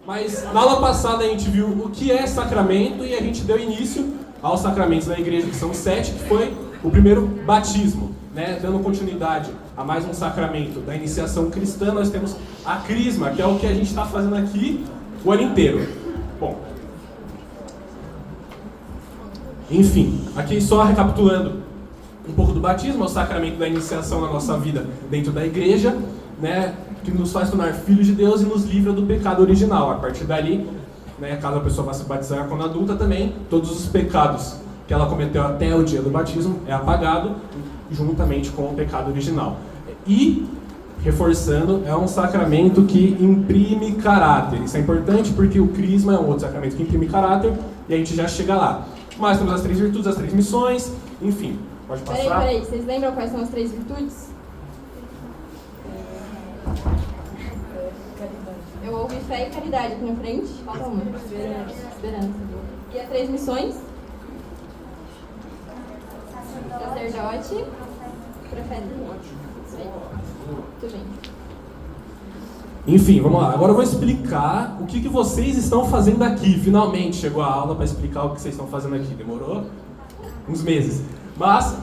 Mas na aula passada a gente viu o que é sacramento e a gente deu início aos sacramentos da igreja, que são 7, que foi o primeiro batismo, né? Dando continuidade a mais um sacramento da iniciação cristã, nós temos a crisma, que é o que a gente está fazendo aqui o ano inteiro. Bom, enfim, aqui só recapitulando um pouco do batismo, é o sacramento da iniciação na nossa vida dentro da igreja, né, que nos faz tornar filhos de Deus e nos livra do pecado original. A partir dali, né, caso a pessoa vá se batizar quando adulta também, todos os pecados que ela cometeu até o dia do batismo é apagado juntamente com o pecado original. E, reforçando, é um sacramento que imprime caráter. Isso é importante porque o crisma é um outro sacramento que imprime caráter e a gente já chega lá. Mas temos as 3 virtudes, as 3 missões, enfim, pode passar. Peraí, vocês lembram quais são as 3 virtudes? Eu ouvi fé e caridade aqui na frente. Falta uma. Esperança. E as 3 missões? Sacerdote, profeta. Isso aí. Muito bem. Enfim, vamos lá. Agora eu vou explicar o que vocês estão fazendo aqui. Finalmente chegou a aula para explicar o que vocês estão fazendo aqui. Demorou uns meses. Mas,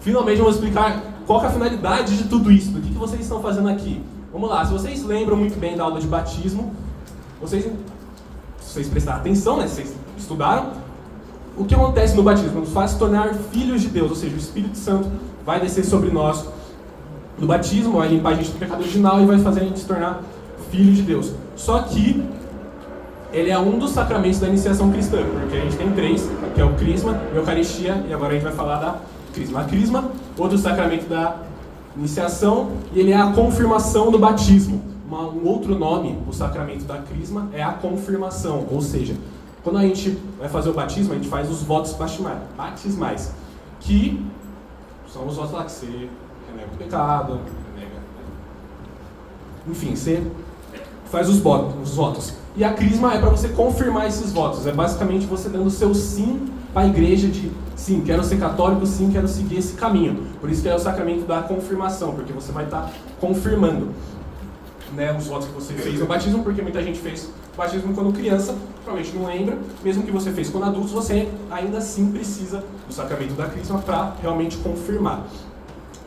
finalmente eu vou explicar qual que é a finalidade de tudo isso. Do que vocês estão fazendo aqui. Vamos lá. Se vocês lembram muito bem da aula de batismo, se vocês prestarem atenção, né? Se vocês estudaram, o que acontece no batismo? Nos faz tornar filhos de Deus. Ou seja, o Espírito Santo vai descer sobre nós no batismo, vai limpar a gente do pecado original e vai fazer a gente se tornar filho de Deus. Só que ele é um dos sacramentos da iniciação cristã, porque a gente tem 3, que é o crisma, a eucaristia, e agora a gente vai falar da crisma. A crisma, outro sacramento da iniciação, e ele é a confirmação do batismo. Um outro nome, o sacramento da crisma, é a confirmação, ou seja, quando a gente vai fazer o batismo, a gente faz os votos batismais, que são os votos lá que você renega o pecado, enfim, você faz os votos. E a crisma é para você confirmar esses votos. É basicamente você dando o seu sim para a igreja de sim, quero ser católico, sim, quero seguir esse caminho. Por isso que é o sacramento da confirmação, porque você vai estar confirmando, né, os votos que você fez no batismo, porque muita gente fez batismo quando criança, provavelmente não lembra. Mesmo que você fez quando adulto, você ainda assim precisa do sacramento da crisma para realmente confirmar.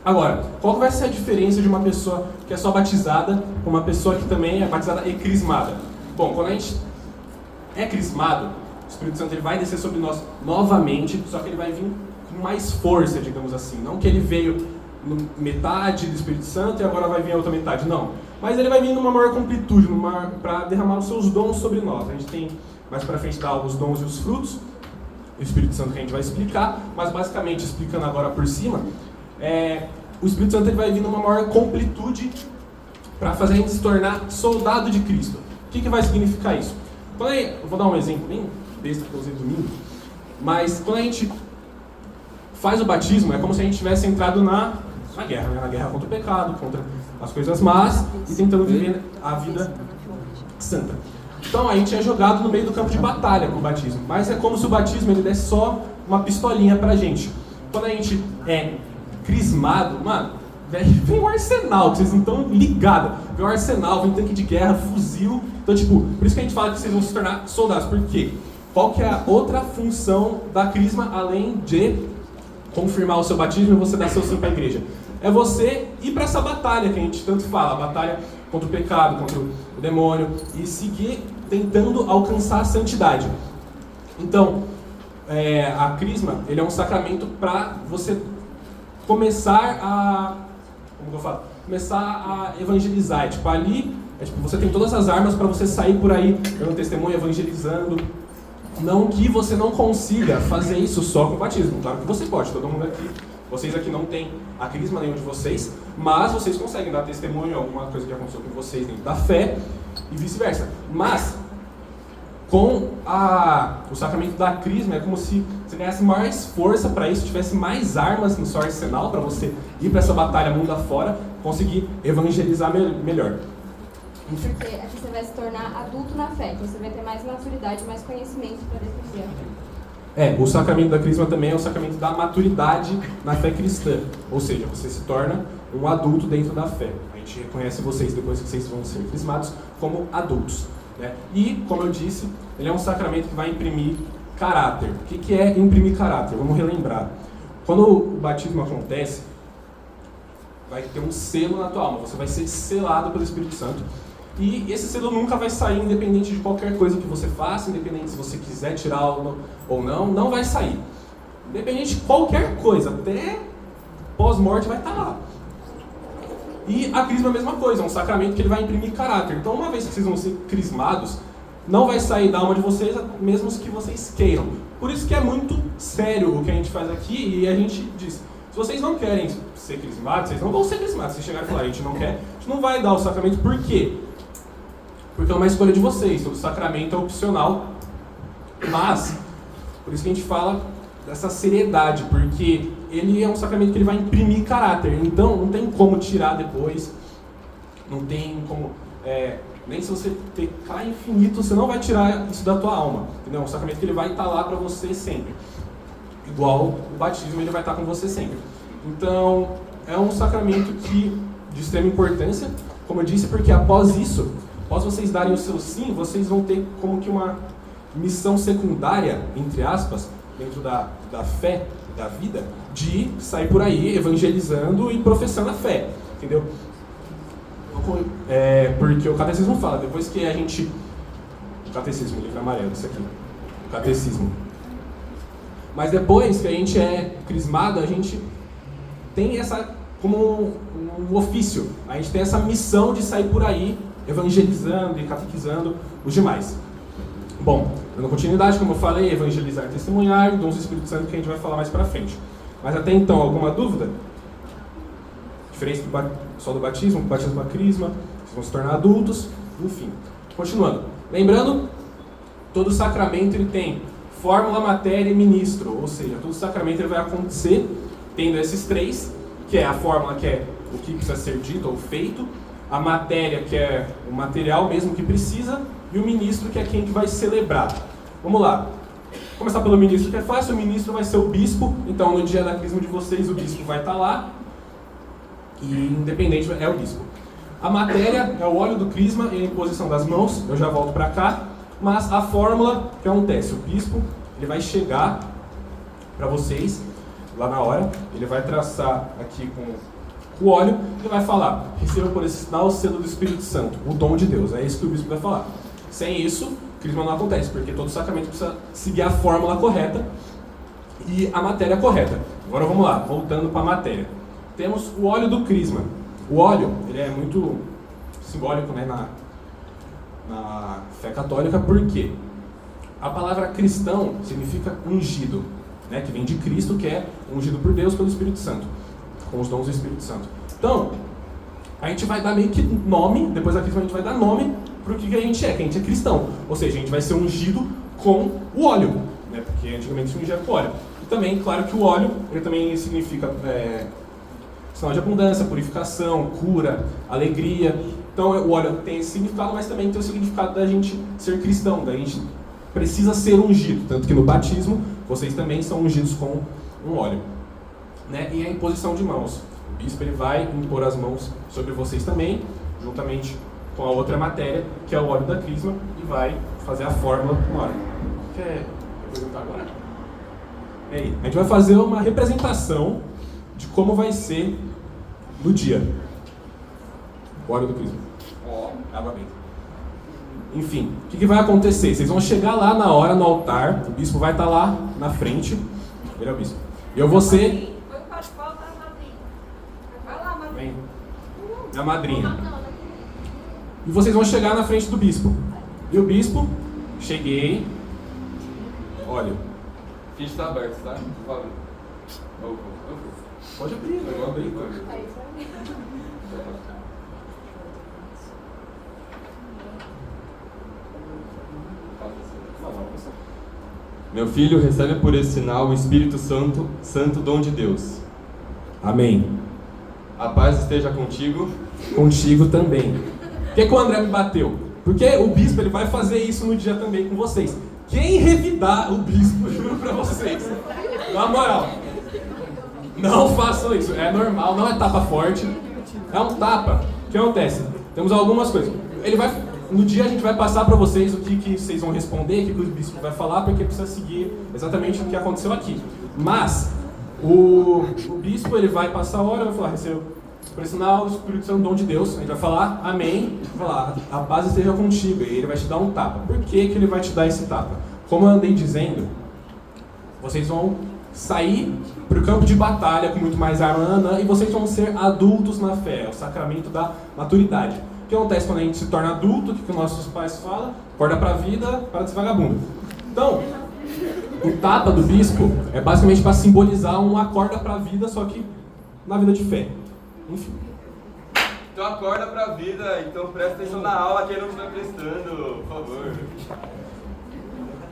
Agora, qual vai ser a diferença de uma pessoa que é só batizada com uma pessoa que também é batizada e crismada? Bom, quando a gente é crismado, o Espírito Santo ele vai descer sobre nós novamente, só que ele vai vir com mais força, digamos assim. Não que ele veio metade do Espírito Santo e agora vai vir a outra metade, não. Mas ele vai vir numa maior completude, para derramar os seus dons sobre nós. A gente tem mais para frente os dons e os frutos, o Espírito Santo que a gente vai explicar, mas basicamente, explicando agora por cima, o Espírito Santo ele vai vir numa maior completude para fazer a gente se tornar soldado de Cristo. O que vai significar isso? Eu vou dar um exemplo bem besta que eu usei domingo, mas quando a gente faz o batismo, é como se a gente tivesse entrado na guerra, né? Na guerra contra o pecado, contra as coisas más e tentando viver a vida santa. Então a gente é jogado no meio do campo de batalha com o batismo, mas é como se o batismo ele desse só uma pistolinha pra gente. Quando a gente é crismado, mano, vem um arsenal, que vocês não estão ligados. Vem um arsenal, vem tanque de guerra, fuzil. Então, por isso que a gente fala que vocês vão se tornar soldados. Por quê? Qual que é a outra função da crisma, além de confirmar o seu batismo e você dar seu sim para a igreja? É você ir para essa batalha que a gente tanto fala, a batalha contra o pecado, contra o demônio, e seguir tentando alcançar a santidade. Então, a crisma, ele é um sacramento para você começar a evangelizar. Ali, você tem todas as armas para você sair por aí dando testemunho, evangelizando. Não que você não consiga fazer isso só com o batismo. Claro que você pode, todo mundo aqui. Vocês aqui não tem a crisma nenhum de vocês, mas vocês conseguem dar testemunho, alguma coisa que aconteceu com vocês dentro da fé e vice-versa. Mas, com o sacramento da crisma, é como se você ganhasse mais força para isso, tivesse mais armas no seu arsenal para você ir para essa batalha mundo afora, conseguir evangelizar melhor. Porque aqui você vai se tornar adulto na fé, então você vai ter mais maturidade, mais conhecimento para defender a fé. O sacramento da crisma também é o sacramento da maturidade na fé cristã. Ou seja, você se torna um adulto dentro da fé. A gente reconhece vocês, depois que vocês vão ser crismados, como adultos. né? E, como eu disse, ele é um sacramento que vai imprimir caráter. O que é imprimir caráter? Vamos relembrar. Quando o batismo acontece, vai ter um selo na tua alma, você vai ser selado pelo Espírito Santo. E esse selo nunca vai sair, independente de qualquer coisa que você faça, independente se você quiser tirar ou não, não vai sair. Independente de qualquer coisa, até pós-morte vai estar lá. E a crisma é a mesma coisa, é um sacramento que ele vai imprimir caráter. Então, uma vez que vocês vão ser crismados, não vai sair da alma de vocês, mesmo que vocês queiram. Por isso que é muito sério o que a gente faz aqui, e a gente diz, se vocês não querem ser crismados, vocês não vão ser crismados. Se chegarem e falar, a gente não quer, a gente não vai dar o sacramento. Por quê? Porque é uma escolha de vocês, todo sacramento é opcional. Mas, por isso que a gente fala dessa seriedade, porque ele é um sacramento que ele vai imprimir caráter. Então, não tem como tirar depois, não tem como... nem se você pecar infinito, você não vai tirar isso da tua alma. Entendeu? É um sacramento que ele vai estar lá para você sempre. Igual o batismo, ele vai estar com você sempre. Então, é um sacramento de extrema importância, como eu disse, porque após isso, após vocês darem o seu sim, vocês vão ter como que uma missão secundária, entre aspas, dentro da fé, da vida, de sair por aí evangelizando e professando a fé. Entendeu? Porque o catecismo fala, depois que a gente... O catecismo, o livro amarelo, isso aqui. O catecismo. Mas depois que a gente é crismado, a gente tem essa como um ofício. A gente tem essa missão de sair por aí evangelizando e catequizando os demais. Bom, dando continuidade, como eu falei, evangelizar e testemunhar, dons do Espírito Santo que a gente vai falar mais pra frente. Mas até então, alguma dúvida? Diferença só do batismo da crisma, vocês vão se tornar adultos, enfim. Continuando. Lembrando, todo sacramento ele tem fórmula, matéria e ministro, ou seja, todo sacramento ele vai acontecer tendo esses três, que é a fórmula, que é o que precisa ser dito ou feito, a matéria, que é o material mesmo que precisa, e o ministro, que é quem que vai celebrar. Vamos lá. Vou começar pelo ministro, que é fácil. O ministro vai ser o bispo, então no dia da crisma de vocês o bispo vai estar lá, e independente é o bispo. A matéria é o óleo do crisma e a imposição das mãos, eu já volto para cá, mas a fórmula, que acontece? O bispo ele vai chegar para vocês, lá na hora, ele vai traçar aqui com o óleo, e vai falar, receba por esse sinal o selo do Espírito Santo, o dom de Deus, é isso que o bispo vai falar. Sem isso, o crisma não acontece, porque todo sacramento precisa seguir a fórmula correta e a matéria correta. Agora vamos lá, voltando para a matéria. Temos o óleo do crisma. O óleo, ele é muito simbólico, né, na fé católica, porque a palavra cristão significa ungido, né, que vem de Cristo, que é ungido por Deus pelo Espírito Santo, com os dons do Espírito Santo. Então, a gente vai dar meio que nome, depois da crisma a gente vai dar nome para o que a gente é, que a gente é cristão. Ou seja, a gente vai ser ungido com o óleo, né, porque antigamente se ungia com óleo. E também, claro que o óleo, ele também significa sinal de abundância, purificação, cura, alegria. Então o óleo tem esse significado, mas também tem o significado da gente ser cristão, da gente precisa ser ungido. Tanto que no batismo, vocês também são ungidos com um óleo. Né? E a imposição de mãos. O bispo ele vai impor as mãos sobre vocês também, juntamente com a outra matéria, que é o óleo da crisma, e vai fazer a fórmula com óleo. Quer apresentar agora? Aí, a gente vai fazer uma representação de como vai ser no dia. O óleo do crisma. Água benta. Enfim, o que vai acontecer? Vocês vão chegar lá na hora, no altar, o bispo vai estar lá na frente, ele é o bispo. E eu vou ser... Vem. A madrinha. E vocês vão chegar na frente do bispo. E o bispo, cheguei, olha. A gente está aberto, tá? Pode abrir, eu vou abrir. Meu filho, recebe por esse sinal o Espírito Santo, Santo dom de Deus. Amém. A paz esteja contigo. Contigo também. Por que o André me bateu? Porque o bispo ele vai fazer isso no dia também com vocês. Quem revidar o bispo, juro pra vocês. Na moral. Não façam isso. É normal, não é tapa forte. É um tapa. O que acontece? Temos algumas coisas. Ele vai no dia a gente vai passar para vocês o que vocês vão responder, o que o bispo vai falar, porque precisa seguir exatamente o que aconteceu aqui. Mas o bispo ele vai passar a hora, vai falar, recebeu por sinal do Espírito Santo, dom de Deus. A gente vai falar amém, vai falar, a paz esteja contigo, e ele vai te dar um tapa. Por que ele vai te dar esse tapa? Como eu andei dizendo, vocês vão sair para o campo de batalha com muito mais arma, e vocês vão ser adultos na fé, é o sacramento da maturidade. O que acontece quando a gente se torna adulto? O que nossos pais falam? Acorda para a vida, para de ser vagabundo. Então, o tapa do bispo é basicamente para simbolizar um acorda para a vida, só que na vida de fé. Enfim. Então acorda pra vida, então presta atenção na aula, quem não estiver prestando, por favor.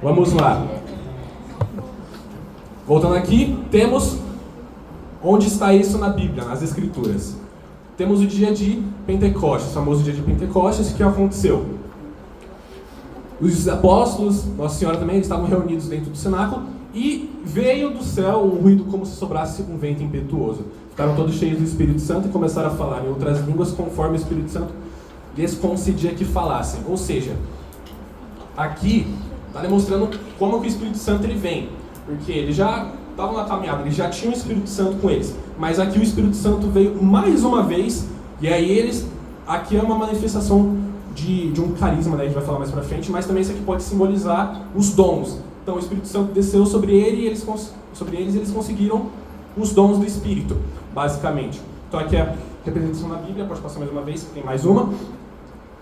Vamos lá. Voltando aqui, temos onde está isso na Bíblia, nas Escrituras. Temos o dia de Pentecostes, o famoso dia de Pentecostes, que aconteceu. Os apóstolos, Nossa Senhora também, eles estavam reunidos dentro do cenáculo e veio do céu um ruído como se sobrasse um vento impetuoso. Ficaram todos cheios do Espírito Santo e começaram a falar em outras línguas conforme o Espírito Santo lhes concedia que falassem. Ou seja, aqui está demonstrando como que o Espírito Santo ele vem. Porque eles já estavam na caminhada, eles já tinham o Espírito Santo com eles. Mas aqui o Espírito Santo veio mais uma vez, e aí eles... Aqui é uma manifestação de um carisma, né? A gente vai falar mais pra frente, mas também isso aqui pode simbolizar os dons. Então o Espírito Santo desceu sobre ele e eles conseguiram os dons do Espírito, basicamente. Então aqui é a representação na Bíblia, pode passar mais uma vez, tem mais uma.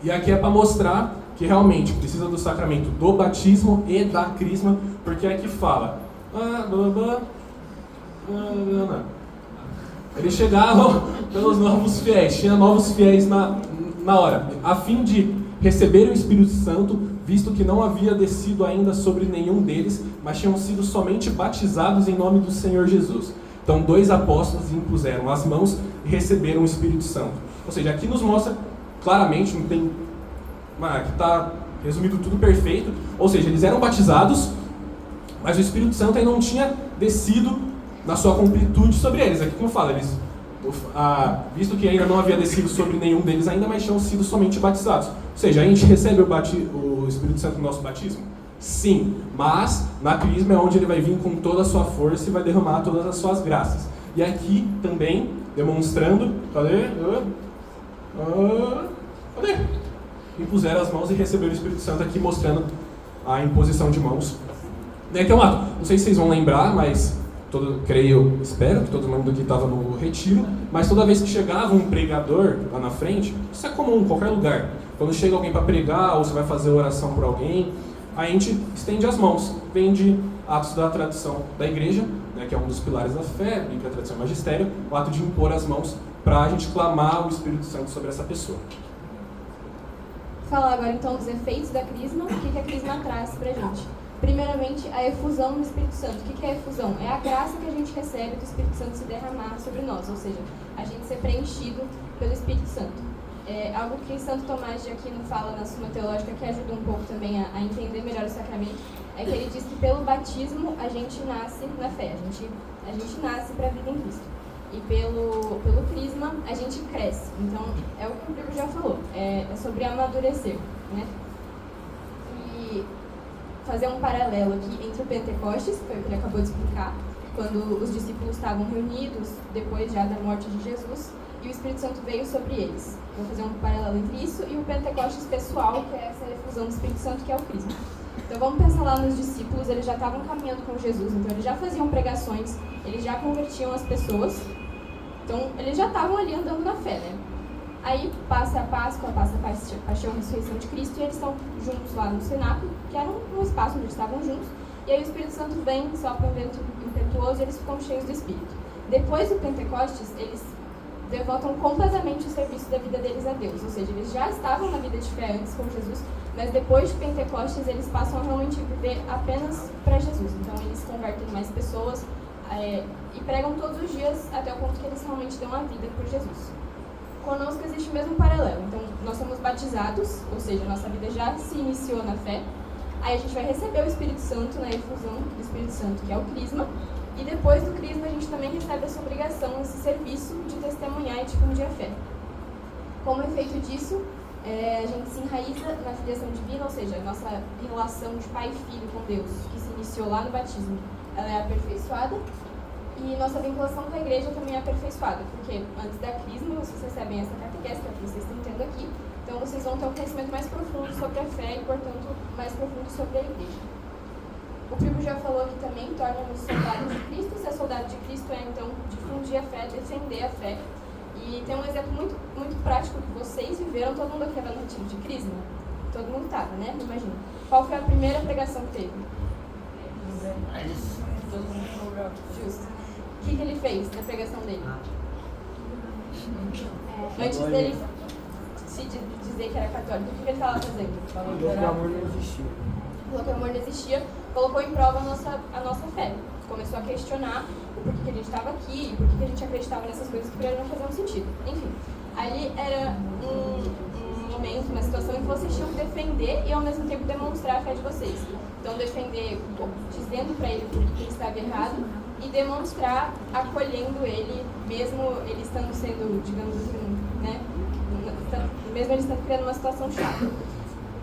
E aqui é para mostrar que realmente precisa do sacramento do batismo e da crisma, porque aqui fala... Eles chegavam pelos novos fiéis, tinha novos fiéis na hora, a fim de receber o Espírito Santo, visto que não havia descido ainda sobre nenhum deles, mas tinham sido somente batizados em nome do Senhor Jesus. Então 2 apóstolos impuseram as mãos e receberam o Espírito Santo. Ou seja, aqui nos mostra claramente, não tem... Aqui está resumido tudo perfeito. Ou seja, eles eram batizados, mas o Espírito Santo ainda não tinha descido na sua completude sobre eles. Aqui como fala, eles, visto que ainda não havia descido sobre nenhum deles ainda, mas tinham sido somente batizados. Ou seja, a gente recebe o Espírito Santo no nosso batismo? Sim, mas na crisma é onde ele vai vir com toda a sua força e vai derramar todas as suas graças. E aqui também, demonstrando, cadê? Impuseram as mãos e receberam o Espírito Santo aqui, mostrando a imposição de mãos. Que é um ato, não sei se vocês vão lembrar, mas espero que todo mundo aqui estava no retiro, mas toda vez que chegava um pregador lá na frente, isso é comum em qualquer lugar, quando chega alguém para pregar ou você vai fazer oração por alguém, a gente estende as mãos, vem de atos da tradição da igreja, né, que é um dos pilares da fé, Bíblia, tradição e magistério, o ato de impor as mãos para a gente clamar o Espírito Santo sobre essa pessoa. Falar agora então dos efeitos da crisma, o que a crisma traz pra gente. Primeiramente, a efusão do Espírito Santo. O que é a efusão? É a graça que a gente recebe do Espírito Santo se derramar sobre nós, ou seja, a gente ser preenchido pelo Espírito Santo. Algo que Santo Tomás de Aquino fala na Suma Teológica, que ajuda um pouco também a entender melhor o sacramento, é que ele diz que pelo batismo a gente nasce na fé, a gente nasce para a vida em Cristo. E pelo crisma a gente cresce. Então, é o que o Pedro já falou, é sobre amadurecer, né? E fazer um paralelo aqui entre o Pentecostes, que foi o que ele acabou de explicar, quando os discípulos estavam reunidos, depois já da morte de Jesus, e o Espírito Santo veio sobre eles. Vou fazer um paralelo entre isso e o Pentecostes pessoal, que é essa efusão do Espírito Santo, que é o crisma. Então vamos pensar lá nos discípulos, eles já estavam caminhando com Jesus, então eles já faziam pregações, eles já convertiam as pessoas, então eles já estavam ali andando na fé, né? Aí passa a Páscoa, passa a Paixão e Ressurreição de Cristo, e eles estão juntos lá no cenáculo, que era um espaço onde eles estavam juntos, e aí o Espírito Santo vem, sopra um vento impetuoso e eles ficam cheios do Espírito. Depois do Pentecostes, eles devotam completamente o serviço da vida deles a Deus, ou seja, eles já estavam na vida de fé antes com Jesus, mas depois de Pentecostes eles passam a realmente viver apenas para Jesus. Então eles convertem mais pessoas e pregam todos os dias até o ponto que eles realmente dão a vida por Jesus. Conosco existe o mesmo paralelo. Então nós somos batizados, ou seja, nossa vida já se iniciou na fé. Aí a gente vai receber o Espírito Santo na efusão do Espírito Santo, que é o crisma. E depois do crisma a gente também recebe essa obrigação, esse serviço de testemunhar e difundir a fé. Como efeito disso, A gente se enraiza na filiação divina, ou seja, a nossa relação de pai e filho com Deus, que se iniciou lá no batismo, ela é aperfeiçoada. E nossa vinculação com a igreja também é aperfeiçoada, porque antes da crisma vocês recebem essa catequese, que é o que vocês estão tendo aqui, então vocês vão ter um conhecimento mais profundo sobre a fé e, portanto, mais profundo sobre a igreja. O Pribo já falou aqui também, torna-nos soldados de Cristo. Ser soldado de Cristo é, então, difundir a fé, defender a fé. E tem um exemplo muito, muito prático que vocês viveram. Todo mundo aqui era no retiro de crisma? Todo mundo estava, né? Imagina. Qual foi a primeira pregação que teve? Justo. O que ele fez na pregação dele? Antes dele se dizer que era católico, o que ele estava fazendo? Falou que o amor não existia. Falou que o amor não existia, colocou em prova a nossa fé. Começou a questionar o porquê que a gente estava aqui, o porquê que a gente acreditava nessas coisas que para ele não faziam sentido. Enfim, ali era um momento, uma situação em que vocês tinham que defender e ao mesmo tempo demonstrar a fé de vocês. Então defender dizendo para ele por que ele estava errado e demonstrar acolhendo ele, mesmo ele estando sendo, digamos assim, né, mesmo ele estando criando uma situação chata.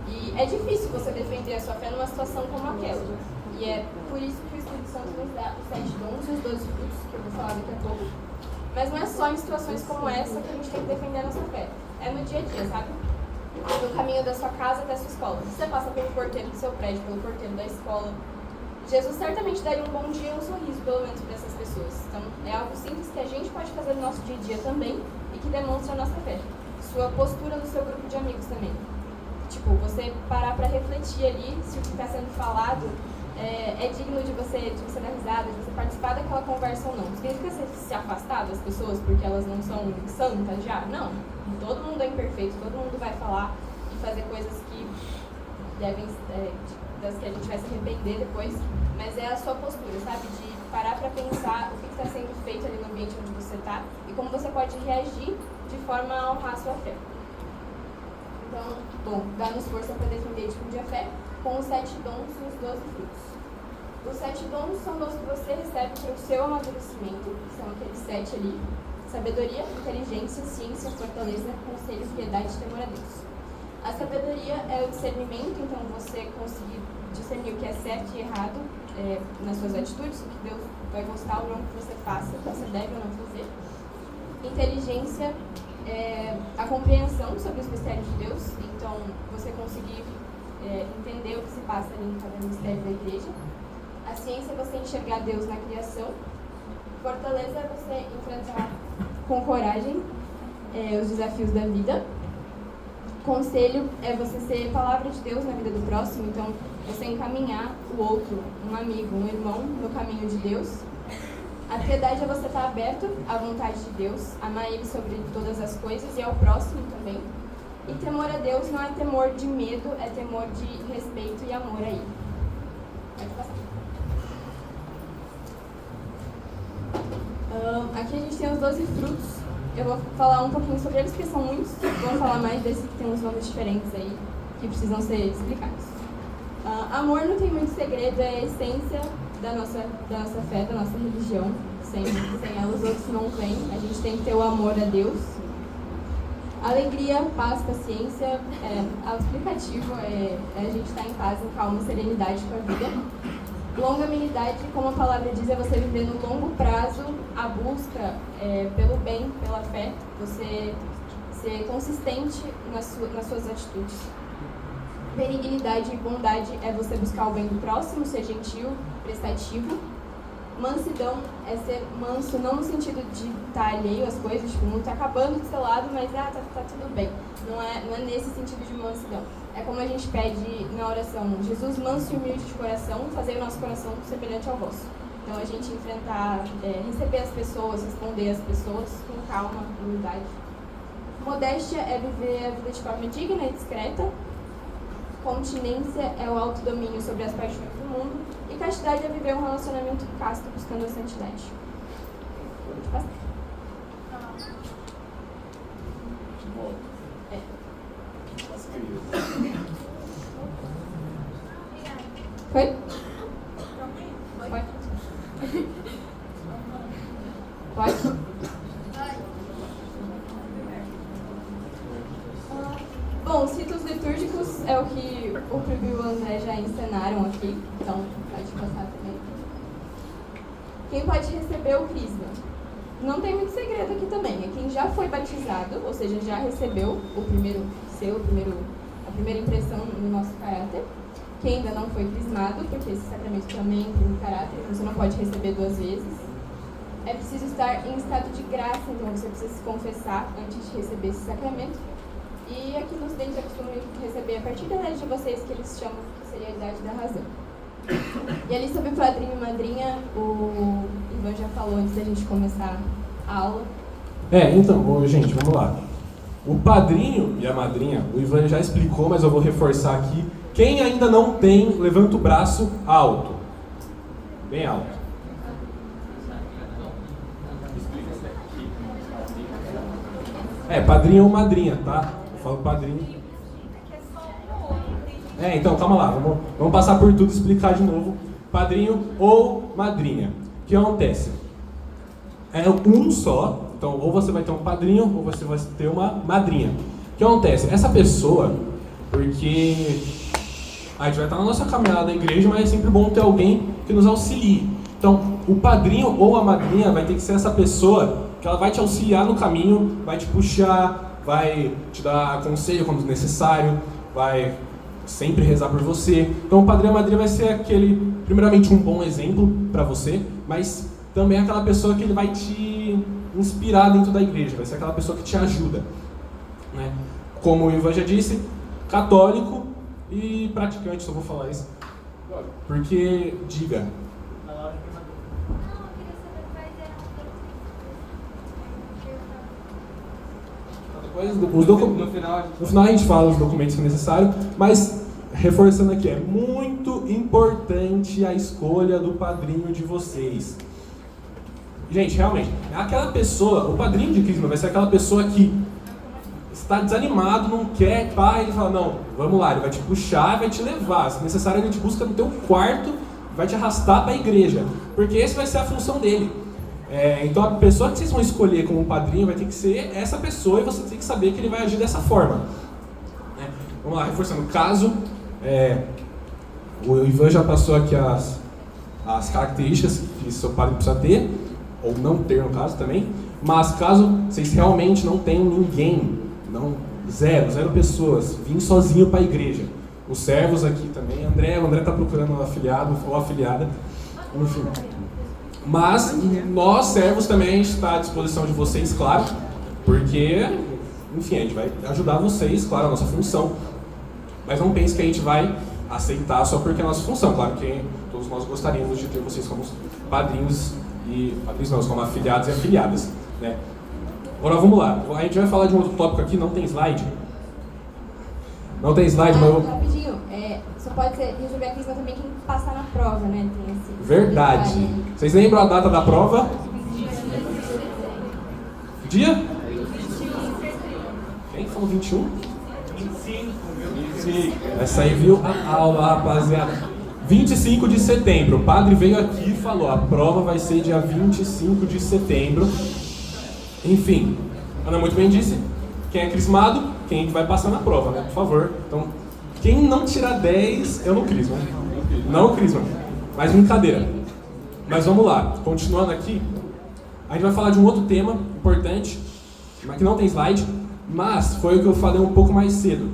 E é difícil você defender a sua fé numa situação como aquela. E é por isso que o Espírito Santo nos dá os 7 dons e os 12 frutos, que eu vou falar daqui a pouco. Mas não é só em situações como essa que a gente tem que defender a nossa fé. É no dia a dia, sabe? No caminho da sua casa até a sua escola. Você passa pelo porteiro do seu prédio, pelo porteiro da escola. Jesus certamente daria um bom dia e um sorriso, pelo menos, para essas pessoas. Então, é algo simples que a gente pode fazer no nosso dia a dia também e que demonstra a nossa fé. Sua postura no seu grupo de amigos também. Tipo, você parar para refletir ali se o que está sendo falado é digno de você dar risada, de você participar daquela conversa ou não. Significa você se afastar das pessoas porque elas não são santas já? Não. Todo mundo é imperfeito, todo mundo vai falar e fazer coisas que devem, das que a gente vai se arrepender depois, mas é a sua postura, sabe? De parar para pensar o que está sendo feito ali no ambiente onde você está e como você pode reagir de forma a honrar a sua fé. Então, bom, dá-nos força para defender e difundir a fé com os 7 dons e os 12 frutos. Os 7 dons são dons que você recebe para o seu amadurecimento, que são aqueles 7 ali: sabedoria, inteligência, ciência, fortaleza, conselho, piedade e temor a Deus. A sabedoria é o discernimento, então você conseguir discernir o que é certo e errado nas suas atitudes, o que Deus vai gostar ou não que você faça, o que você deve ou não fazer. Inteligência é a compreensão sobre os mistérios de Deus, então você conseguir entender o que se passa ali em cada mistério da igreja. A ciência é você enxergar Deus na criação. Fortaleza é você enfrentar com coragem os desafios da vida. Conselho é você ser palavra de Deus na vida do próximo, então você encaminhar o outro, um amigo, um irmão, no caminho de Deus. A piedade é você estar aberto à vontade de Deus, amar Ele sobre todas as coisas e ao próximo também. E temor a Deus não é temor de medo, é temor de respeito e amor a Ele. Pode passar. Aqui a gente tem os 12 frutos. Eu vou falar um pouquinho sobre eles, porque são muitos. Vou falar mais desse que tem uns nomes diferentes aí, que precisam ser explicados. Amor não tem muito segredo, é a essência da nossa fé, da nossa religião. Sem ela os outros não vêm. A gente tem que ter o amor a Deus. Alegria, paz, paciência, auto-explicativo, a gente estar em paz, em calma, serenidade com a vida. Longanimidade, como a palavra diz, é você viver no longo prazo a busca pelo bem, pela fé, você ser consistente nas suas atitudes. Benignidade e bondade é você buscar o bem do próximo, ser gentil, prestativo. Mansidão é ser manso, não no sentido de estar alheio às coisas, tipo, não tá acabando do seu lado, mas tá tudo bem. Não é nesse sentido de mansidão. É como a gente pede na oração: Jesus, manso e humilde de coração, fazer o nosso coração semelhante ao vosso. Então a gente enfrentar, receber as pessoas, responder as pessoas com calma, humildade. Modéstia é viver a vida de forma digna e discreta. Continência é o autodomínio sobre as paixões do mundo. E castidade é viver um relacionamento casto buscando a santidade. Pode passar. Foi? Pode. Pode? Bom, ritos litúrgicos é o que o Prigo e o André já ensinaram aqui, então pode passar também. Quem pode receber o crisma? Não tem muito segredo aqui também, é quem já foi batizado, ou seja, já recebeu a primeira impressão no nosso caráter. Quem ainda não foi crismado, porque esse sacramento também tem um caráter, então você não pode receber 2 vezes. É preciso estar em estado de graça, então você precisa se confessar antes de receber esse sacramento. E aqui nos dentes acostumam receber a partir da idade de vocês, que eles chamam que seria a idade da razão. E ali sobre padrinho e madrinha, o Ivan já falou antes da gente começar a aula. Então, gente, vamos lá. O padrinho e a madrinha, o Ivan já explicou, mas eu vou reforçar aqui. Quem ainda não tem, levanta o braço alto. Bem alto. Padrinho ou madrinha, tá? Eu falo padrinho. Então, calma lá. Vamos passar por tudo e explicar de novo. Padrinho ou madrinha. O que acontece? É um só. Então, ou você vai ter um padrinho, ou você vai ter uma madrinha. O que acontece? Essa pessoa, porque a gente vai estar na nossa caminhada da igreja, mas é sempre bom ter alguém que nos auxilie. Então, o padrinho ou a madrinha vai ter que ser essa pessoa que ela vai te auxiliar no caminho, vai te puxar, vai te dar conselho quando necessário, vai sempre rezar por você. Então, o padrinho ou a madrinha vai ser aquele, primeiramente, um bom exemplo para você, mas também aquela pessoa que ele vai te inspirar dentro da igreja, vai ser aquela pessoa que te ajuda, né? Como o Ivan já disse, católico e praticante, só vou falar isso, porque, diga. No final a gente fala os documentos que é necessário, mas reforçando aqui, é muito importante a escolha do padrinho de vocês. Gente, realmente, é aquela pessoa, o padrinho de crisma vai ser aquela pessoa que está desanimado, não quer, ele fala, não, vamos lá, ele vai te puxar, vai te levar, se necessário ele te busca no teu quarto, vai te arrastar para a igreja, porque essa vai ser a função dele. Então a pessoa que vocês vão escolher como padrinho vai ter que ser essa pessoa e você tem que saber que ele vai agir dessa forma. Vamos lá, reforçando. Caso, o Ivan já passou aqui as características que seu padre precisa ter, ou não ter no caso também, mas caso vocês realmente não tenham ninguém, zero pessoas, vim sozinho para a igreja. Os servos aqui também, o André está procurando um afiliado ou afiliada, enfim. Mas nós, servos, também a gente está à disposição de vocês, claro, porque, enfim, a gente vai ajudar vocês, claro, a nossa função. Mas não pense que a gente vai aceitar só porque é a nossa função. Claro que todos nós gostaríamos de ter vocês como padrinhos como afiliados e afiliadas, né? Agora vamos lá, a gente vai falar de um outro tópico aqui, não tem slide. Não tem slide, mas eu vou... Rapidinho, só pode receber a crisma também quem passar na prova, né? Tem esse Verdade. detalhe. Vocês lembram a data da prova? Dia? Quem falou 21? 25. Essa aí viu a aula, rapaziada. 25 de setembro. O padre veio aqui e falou, a prova vai ser dia 25 de setembro. Enfim, Ana muito bem disse, quem é crismado, quem vai passar na prova, né? Por favor. Então, quem não tirar 10, eu não crisma. Não crisma. Mas brincadeira. Mas vamos lá, continuando aqui, a gente vai falar de um outro tema importante, mas que não tem slide, mas foi o que eu falei um pouco mais cedo,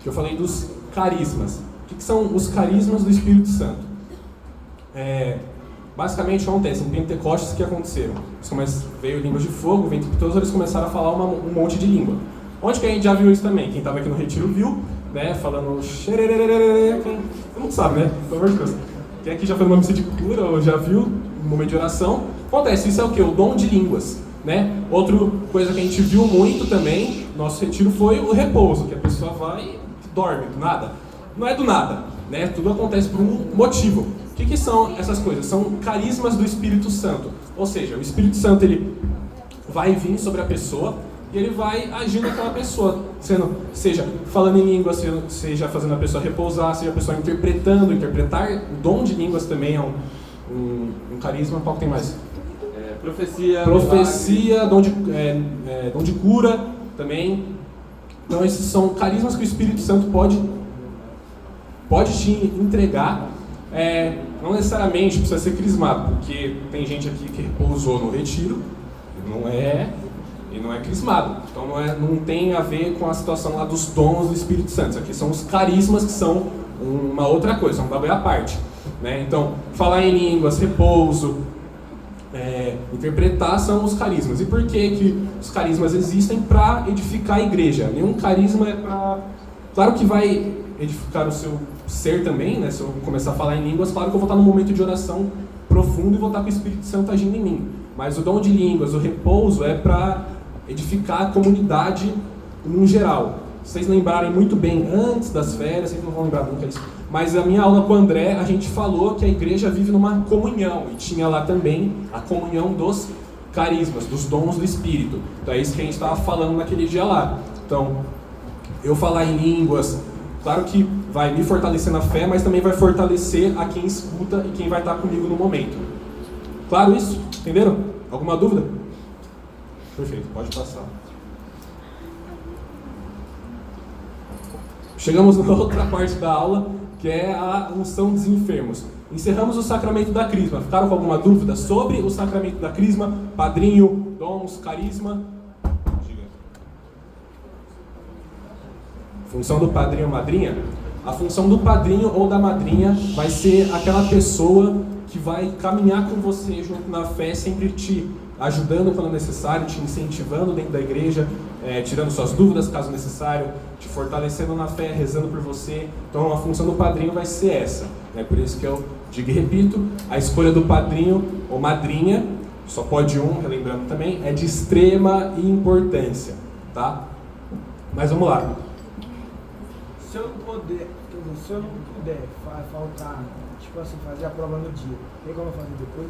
que eu falei dos carismas. O que são os carismas do Espírito Santo? Basicamente acontece em Pentecostes que aconteceram. Veio línguas de fogo, vento pitoso, eles começaram a falar um monte de língua. Onde que a gente já viu isso também? Quem estava aqui no retiro viu, né? Falando xererererê. Quem não sabe, né? Pelo amor de Deus. Quem aqui já foi numa missa de cura ou já viu um momento de oração? Acontece, isso é o quê? O dom de línguas, né? Outra coisa que a gente viu muito também, nosso retiro, foi o repouso, que a pessoa vai e dorme do nada. Não é do nada, né? Tudo acontece por um motivo. O que são essas coisas? São carismas do Espírito Santo. Ou seja, o Espírito Santo ele vai vir sobre a pessoa e ele vai agir naquela pessoa, seja falando em línguas, seja fazendo a pessoa repousar, seja a pessoa interpretar. O dom de línguas também é um carisma. Qual que tem mais? Profecia, dom de cura também. Então esses são carismas que o Espírito Santo pode te entregar. Não necessariamente precisa ser crismado, porque tem gente aqui que repousou no retiro e não é crismado. Então não tem a ver com a situação lá dos dons do Espírito Santo. Isso aqui são os carismas, que são uma outra coisa, um bagulho à parte, né? Então, falar em línguas, repouso, interpretar são os carismas. E por que os carismas existem? Para edificar a igreja. Nenhum carisma é para... Claro que vai edificar o seu ser também, né? Se eu começar a falar em línguas, claro que eu vou estar num momento de oração profundo e vou estar com o Espírito Santo agindo em mim. Mas o dom de línguas, o repouso, é para edificar a comunidade no geral. Vocês lembrarem muito bem antes das férias, vocês não vão lembrar nunca disso, mas a minha aula com o André, a gente falou que a igreja vive numa comunhão, e tinha lá também a comunhão dos carismas, dos dons do Espírito. Então é isso que a gente estava falando naquele dia lá. Então, eu falar em línguas, claro que vai me fortalecer na fé, mas também vai fortalecer a quem escuta e quem vai estar comigo no momento. Claro isso? Entenderam? Alguma dúvida? Perfeito, pode passar. Chegamos na outra parte da aula, que é a unção dos enfermos. Encerramos o sacramento da crisma. Ficaram com alguma dúvida sobre o sacramento da crisma? Padrinho, dons, carisma? Função do padrinho ou madrinha? A função do padrinho ou da madrinha vai ser aquela pessoa que vai caminhar com você junto na fé, sempre te ajudando quando necessário, te incentivando dentro da igreja, tirando suas dúvidas caso necessário, te fortalecendo na fé, rezando por você. Então a função do padrinho vai ser essa. Por isso que eu digo e repito, a escolha do padrinho ou madrinha, só pode um, relembrando também, é de extrema importância, tá? Mas vamos lá. Se eu não puder faltar, tipo assim, fazer a prova no dia, tem como fazer depois?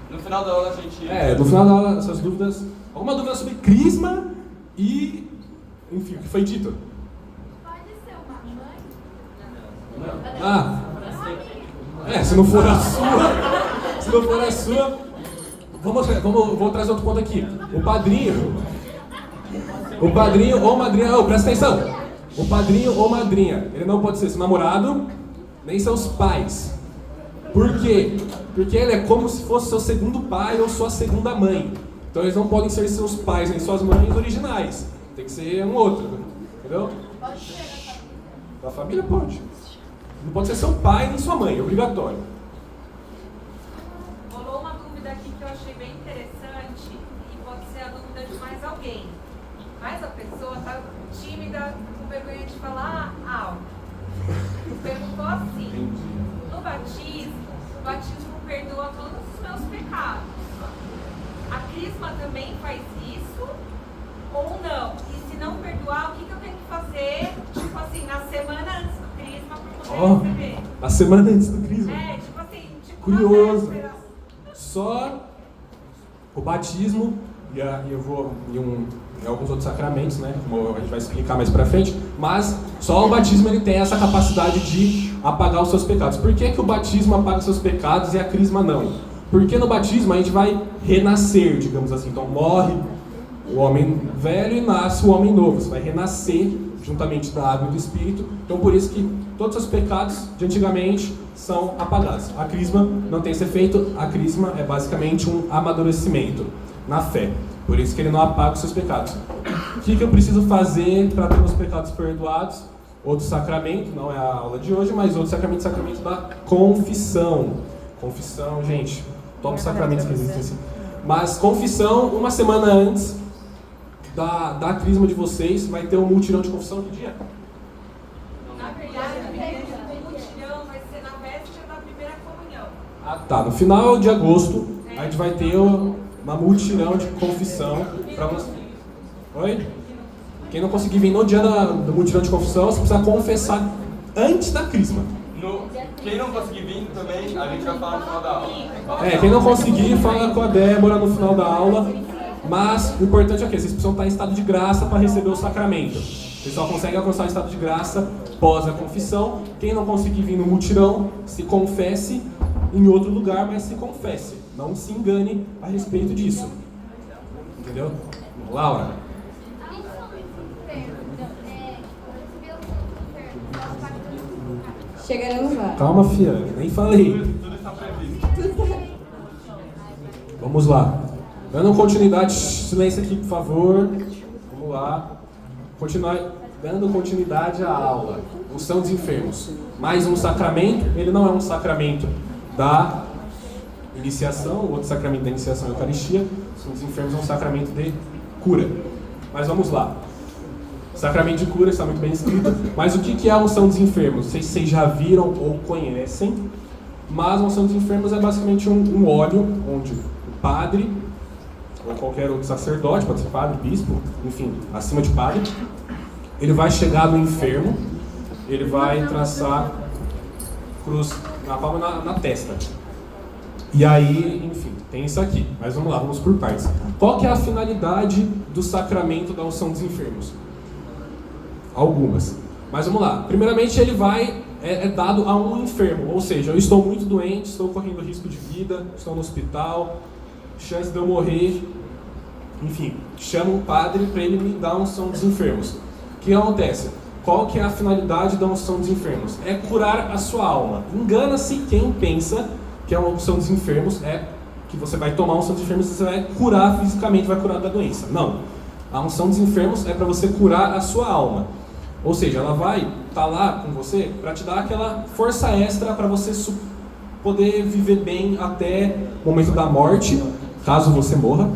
No final da aula a gente... no final da aula, essas dúvidas... Alguma dúvida sobre crisma e... Enfim, o que foi dito? Pode ser uma mãe? Se não for a sua... Se não for a sua... Vou trazer outro ponto aqui. O padrinho ou madrinha... presta atenção! O padrinho ou madrinha, ele não pode ser seu namorado, nem seus pais. Por quê? Porque ele é como se fosse seu segundo pai ou sua segunda mãe. Então eles não podem ser seus pais nem suas mães originais. Tem que ser um outro, entendeu? Pode ser da família pode. Não pode ser seu pai nem sua mãe, é obrigatório. Rolou uma dúvida aqui que eu achei bem interessante e pode ser a dúvida de mais alguém. Mas a pessoa está tímida, com vergonha de falar algo. Perguntou assim: no batismo, o batismo perdoa todos os meus pecados. A crisma também faz isso ou não? E se não perdoar, o que eu tenho que fazer, tipo assim, na semana antes do crisma para poder receber? Na semana antes do crisma? Tipo assim, curioso. Só o batismo e eu vou em alguns outros sacramentos, né? Como a gente vai explicar mais pra frente, mas só o batismo ele tem essa capacidade de apagar os seus pecados. Por que o batismo apaga os seus pecados e a crisma não? Porque no batismo a gente vai renascer, digamos assim. Então morre o homem velho e nasce o homem novo. Você vai renascer juntamente da água e do Espírito. Então por isso que todos os pecados de antigamente são apagados. A crisma não tem esse efeito. A crisma é basicamente um amadurecimento na fé. Por isso que ele não apaga os seus pecados. O que eu preciso fazer para ter os pecados perdoados? Outro sacramento, não é a aula de hoje, mas outro sacramento, sacramento da confissão. Confissão, gente, top sacramentos que existem assim. Mas confissão, uma semana antes da crisma de vocês, vai ter um mutirão de confissão. Que dia? Na verdade, o mutirão vai ser na véspera da primeira comunhão. Tá. No final de agosto, a gente vai ter uma mutirão de confissão para você. Oi? Quem não conseguir vir no dia do mutirão de confissão, você precisa confessar antes da crisma. Quem não conseguir vir também, a gente vai falar no final da aula. Quem não conseguir, fala com a Débora no final da aula. Mas o importante é que vocês precisam estar em estado de graça para receber o sacramento. Vocês só conseguem alcançar o estado de graça pós a confissão. Quem não conseguir vir no mutirão, se confesse em outro lugar, mas se confesse. Não se engane a respeito disso. Entendeu? Laura? Chegaremos lá. Calma, fia, nem falei. Tudo está previsto. Vamos lá. Dando continuidade, silêncio aqui, por favor. Vamos lá. Dando continuidade à aula. Unção dos enfermos. Mais um sacramento. Ele não é um sacramento da iniciação, outro sacramento da iniciação é a Eucaristia. Unção dos enfermos é um sacramento de cura. Mas vamos lá. Sacramento de cura está muito bem escrito. Mas o que é a unção dos enfermos? Não sei se vocês já viram ou conhecem. Mas a unção dos enfermos é basicamente um óleo onde o padre ou qualquer outro sacerdote, pode ser padre, bispo, enfim, acima de padre, ele vai chegar no enfermo, ele vai traçar cruz na palma na testa. E aí, enfim, tem isso aqui. Mas vamos lá, vamos por partes. Qual que é a finalidade do sacramento da unção dos enfermos? Algumas. Mas vamos lá. Primeiramente, ele é dado a um enfermo. Ou seja, eu estou muito doente, estou correndo risco de vida, estou no hospital, chance de eu morrer. Enfim, chama um padre para ele me dar a unção dos enfermos. O que acontece? Qual que é a finalidade da unção dos enfermos? É curar a sua alma. Engana-se quem pensa que a unção dos enfermos é que você vai tomar a unção dos enfermos e você vai curar fisicamente, vai curar da doença. Não. A unção dos enfermos é para você curar a sua alma. Ou seja, ela vai estar lá com você para te dar aquela força extra para você poder viver bem até o momento da morte, caso você morra.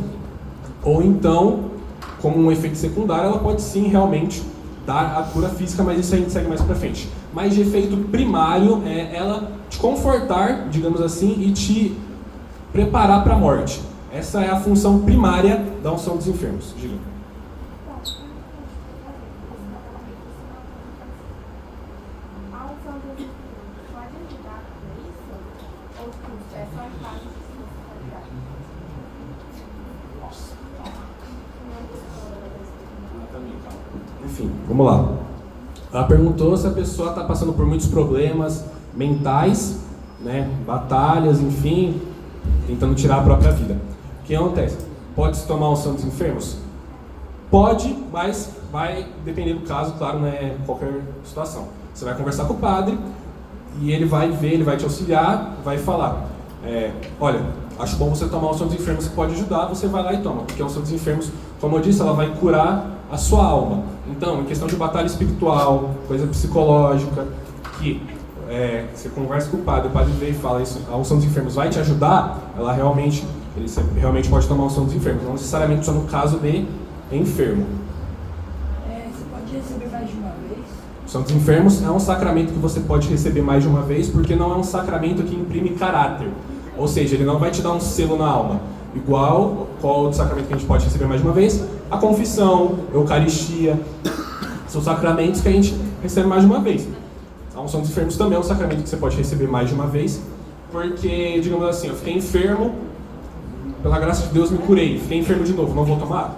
Ou então, como um efeito secundário, ela pode sim realmente dar a cura física, mas isso a gente segue mais pra frente. Mas de efeito primário é ela te confortar, digamos assim, e te preparar para a morte. Essa é a função primária da unção dos enfermos. Diga. A unção dos enfermos pode ajudar com isso? Ou é só em caso de necessidade? Enfim, vamos lá. Ela perguntou se a pessoa está passando por muitos problemas mentais, né, batalhas, enfim, tentando tirar a própria vida. O que acontece? Pode-se tomar a unção dos enfermos? Pode, mas vai depender do caso, claro, não é qualquer situação. Você vai conversar com o padre e ele vai ver, ele vai te auxiliar, vai falar, olha, acho bom você tomar a unção dos enfermos que pode ajudar, você vai lá e toma, porque a unção dos enfermos, como eu disse, ela vai curar a sua alma. Então, em questão de batalha espiritual, coisa psicológica, que você conversa com o padre vem e fala isso, a unção dos enfermos vai te ajudar, ele realmente pode tomar a unção dos enfermos, não necessariamente só no caso de enfermo. Você pode receber mais de uma vez? A unção dos enfermos é um sacramento que você pode receber mais de uma vez, porque não é um sacramento que imprime caráter. Ou seja, ele não vai te dar um selo na alma. Igual, qual outro sacramento que a gente pode receber mais de uma vez? A confissão, a Eucaristia. São sacramentos que a gente recebe mais de uma vez. A unção dos enfermos também é um sacramento que você pode receber mais de uma vez, porque, digamos assim, eu fiquei enfermo, pela graça de Deus me curei, fiquei enfermo de novo, não vou tomar?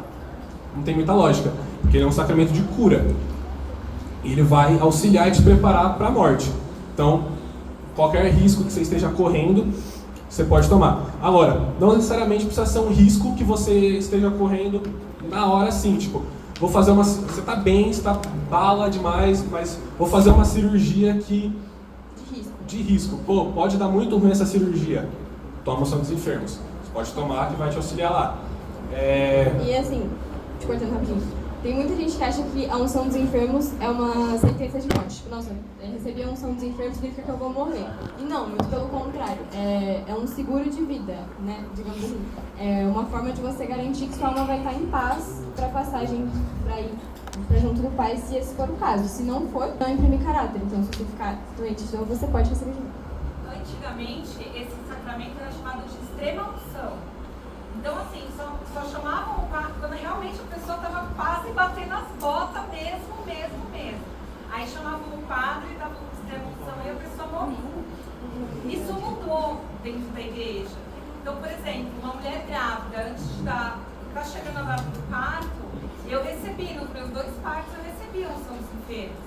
Não tem muita lógica, porque ele é um sacramento de cura. Ele vai auxiliar e te preparar para a morte. Então, qualquer risco que você esteja correndo, você pode tomar. Agora, não necessariamente precisa ser um risco que você esteja correndo na hora assim, tipo, você tá bem, você tá bala demais, mas vou fazer uma cirurgia aqui de risco. Pô, pode dar muito ruim essa cirurgia. Toma a unção dos enfermos. Você pode tomar que vai te auxiliar lá. E assim, te cortando rapidinho. Tem muita gente que acha que a unção dos enfermos é uma sentença de morte. Tipo, nossa, receber a unção dos enfermos significa que eu vou morrer. E não, muito pelo contrário. É um seguro de vida, né? Digamos assim. É uma forma de você garantir que sua alma vai estar em paz para a passagem para ir para junto do Pai, se esse for o caso. Se não for, não imprime caráter. Então, se você ficar doente de novo, você pode receber de novo. Antigamente, esse sacramento era chamado de extrema unção. Então, assim, só chamavam o padre quando realmente a pessoa estava quase batendo as botas mesmo. Aí chamavam o padre, davam extrema unção e a pessoa morria. Isso mudou dentro da igreja. Então, por exemplo, uma mulher grávida, antes de tá chegando a data do parto, eu recebi, nos meus 2 partos, eu recebi a unção dos enfermos.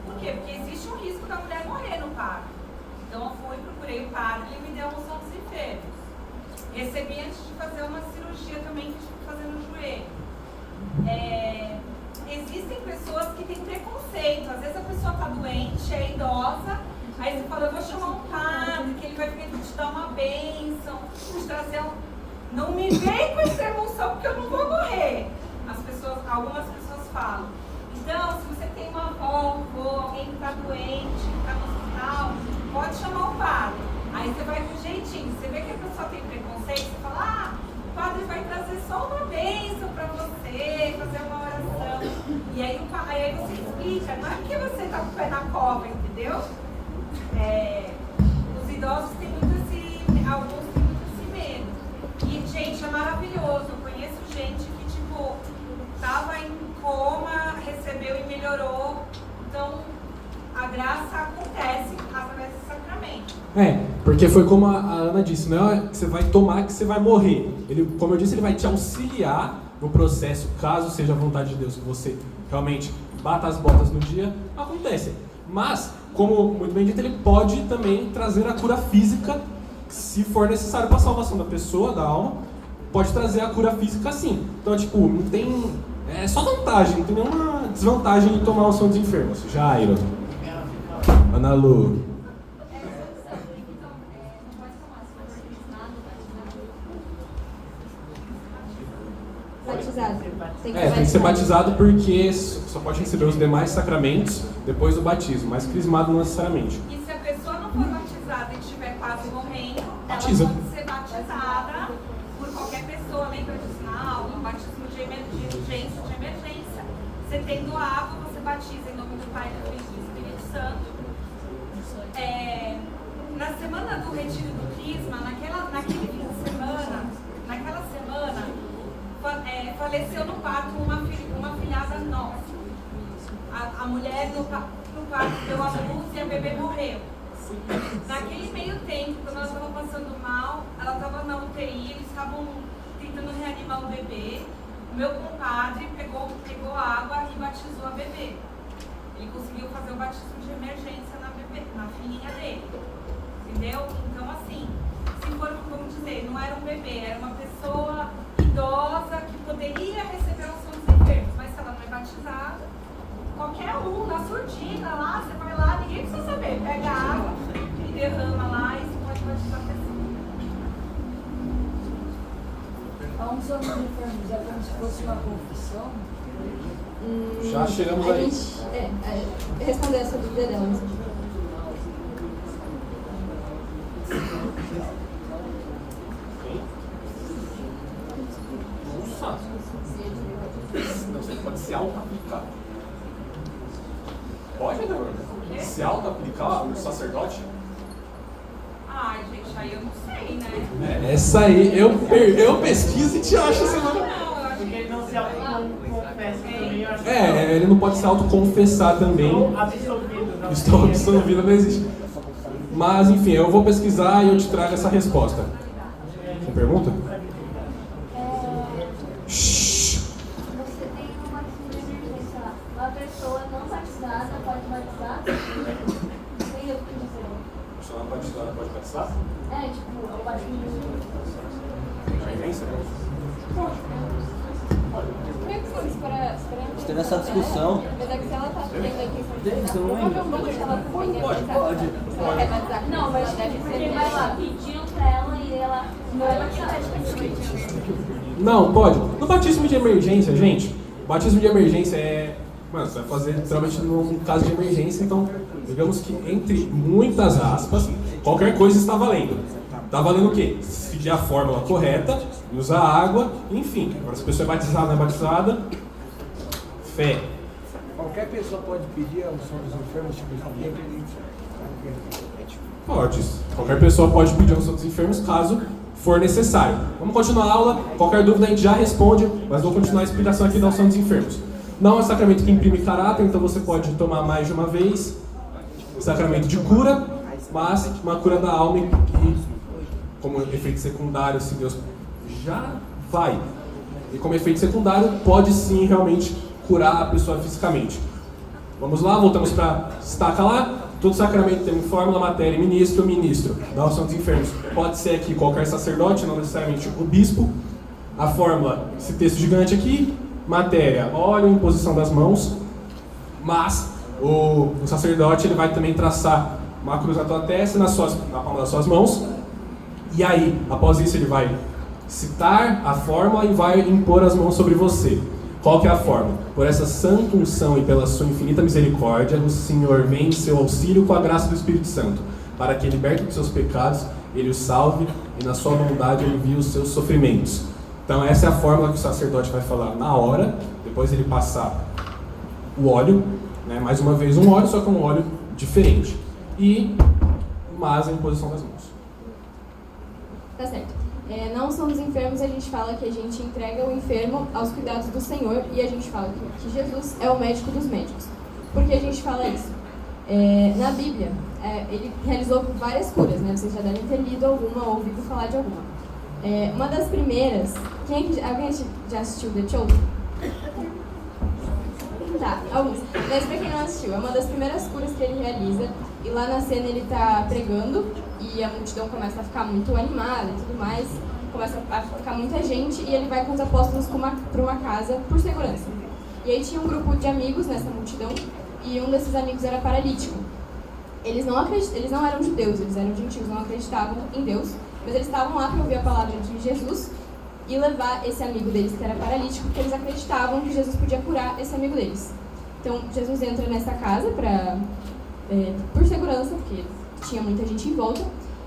Por quê? Porque existe um risco da mulher morrer no parto. Então, eu fui, procurei o padre e ele me deu a unção dos enfermos. Recebi antes de fazer uma cirurgia também que tive que fazer no joelho. Existem pessoas que têm preconceito. Às vezes a pessoa está doente, é idosa, aí fala, eu vou chamar um padre, que ele vai vir te dar uma bênção, te trazer um... Não me vem com essa emoção, porque eu não vou morrer. Algumas pessoas falam. Então, se você tem uma avó, alguém que está doente, que está no hospital, pode chamar o padre. Aí você vai com jeitinho. Você vê que a pessoa tem preconceito, você fala, o padre vai trazer só uma bênção para você, fazer uma oração. E aí você explica, não é porque você está com o pé na cova, entendeu? Os idosos têm alguns têm muito esse medo. E, gente, é maravilhoso. Eu conheço gente que, estava em coma, recebeu e melhorou. Então, a graça acontece através do sacramento. Porque foi como a Ana disse, não é que você vai tomar que você vai morrer. Ele, como eu disse, ele vai te auxiliar no processo, caso seja a vontade de Deus que você realmente bata as botas no dia, acontece. Mas, como muito bem dito, ele pode também trazer a cura física, se for necessário para a salvação da pessoa, da alma, pode trazer a cura física sim. Então, não tem... É só vantagem, não tem nenhuma desvantagem em tomar o som dos enfermos. Jairo. Ana Lu. Batizado. Tem Tem que ser batizado porque só pode receber os demais sacramentos depois do batismo, mas crismado não necessariamente. E se a pessoa não for batizada e estiver quase morrendo, Batiza. ela pode ser batizada por qualquer pessoa, lembra disso na aula? Um batismo de emergência. Você tendo água, você batiza em nome do Pai, do Filho e do Espírito Santo. Na semana do retiro do Crisma, naquele fim de semana, faleceu no parto uma filhada nossa. A mulher no parto deu a luz e a bebê morreu. Naquele meio tempo, quando ela estava passando mal, ela estava na UTI, eles estavam tentando reanimar o bebê. O meu compadre pegou água e batizou a bebê. Ele conseguiu fazer o batismo de emergência na filhinha dele. Entendeu? Então, assim, se for, vamos dizer, não era um bebê, era uma pessoa idosa que poderia receber a unção dos enfermos, mas se ela não é batizada, qualquer um, na surdina lá, você vai lá, ninguém precisa saber, pega a água e derrama lá e você pode batizar a pessoa. A unção dos enfermos é como se fosse uma confissão? Já chegamos aí. Responder essa dúvida dela. Você pode se auto-aplicar. Pode, né? Se auto-aplicar o sacerdote? Ai, gente, aí eu não sei, né? Essa aí, eu pesquiso e te acho essa Não, eu acho Porque ele não se autoconfessa também, eu acho que ele não pode se autoconfessar também. Estou absolvido, não existe. Mas, enfim, eu vou pesquisar e eu te trago essa resposta. Tem pergunta? Você tem uma emergência lá. Uma pessoa não batizada pode batizar? Tem eu que dizer. A pessoa não batizada pode batizar? Eu batismo de Emergência? Você teve essa discussão. Mas é que se ela tá tendo a intenção de Você não lembra? provavelmente ela tem Pode. Se ela quer batizar. Não, mas deve ser. Ele vai lá, pediram pra ela e ela não vai batizar. Não, pode. No batismo de emergência, gente, batismo de emergência é... Mano, você vai fazer literalmente num caso de emergência, então, digamos que entre muitas aspas, qualquer coisa está valendo. Está valendo o quê? Seguir a fórmula correta, usar água, enfim. Agora, se a pessoa é batizada, não é batizada, fé. Qualquer pessoa pode pedir a unção dos enfermos, tipo, Pode. Qualquer pessoa pode pedir a unção dos enfermos, caso for necessário. Vamos continuar a aula. Qualquer dúvida a gente já responde, mas vou continuar a explicação aqui da unção dos enfermos. Não é um sacramento que imprime caráter, então você pode tomar mais de uma vez. Sacramento de cura, mas uma cura da alma que, como efeito secundário, se Deus já vai. E como efeito secundário, pode sim realmente curar a pessoa fisicamente. Vamos lá, voltamos para destaca lá. Todo sacramento tem fórmula, matéria, ministro. Ministro da unção dos enfermos pode ser aqui qualquer sacerdote, não necessariamente o bispo. A fórmula, esse texto gigante aqui. Matéria, óleo, imposição das mãos. Mas o sacerdote ele vai também traçar uma cruz na tua testa, na palma das suas mãos. E aí, após isso, ele vai citar a fórmula e vai impor as mãos sobre você. Qual que é a fórmula? Por essa santa unção e pela sua infinita misericórdia, o Senhor vem em seu auxílio com a graça do Espírito Santo, para que, liberte dos seus pecados, Ele o salve e na sua bondade alivie os seus sofrimentos. Então essa é a fórmula que o sacerdote vai falar na hora, depois ele passar o óleo, né? Mais uma vez um óleo, só que um óleo diferente. E mais a imposição das mãos. Tá certo. Na unção dos enfermos a gente fala que a gente entrega o enfermo aos cuidados do Senhor e a gente fala que Jesus é o médico dos médicos. Por que a gente fala isso? Na Bíblia, ele realizou várias curas, né? Vocês já devem ter lido alguma ou ouvido falar de alguma. Uma das primeiras... Alguém já assistiu The Chosen? Tá, alguns. Mas pra quem não assistiu, é uma das primeiras curas que ele realiza. E lá na cena ele tá pregando e a multidão começa a ficar muito animada e tudo mais. Começa a ficar muita gente e ele vai com os apóstolos para uma casa por segurança. E aí tinha um grupo de amigos nessa multidão e um desses amigos era paralítico. Eles não eram judeus, eles eram gentios, não acreditavam em Deus, mas eles estavam lá para ouvir a palavra de Jesus e levar esse amigo deles que era paralítico, porque eles acreditavam que Jesus podia curar esse amigo deles. Então Jesus entra nessa casa por segurança, porque tinha muita gente em volta,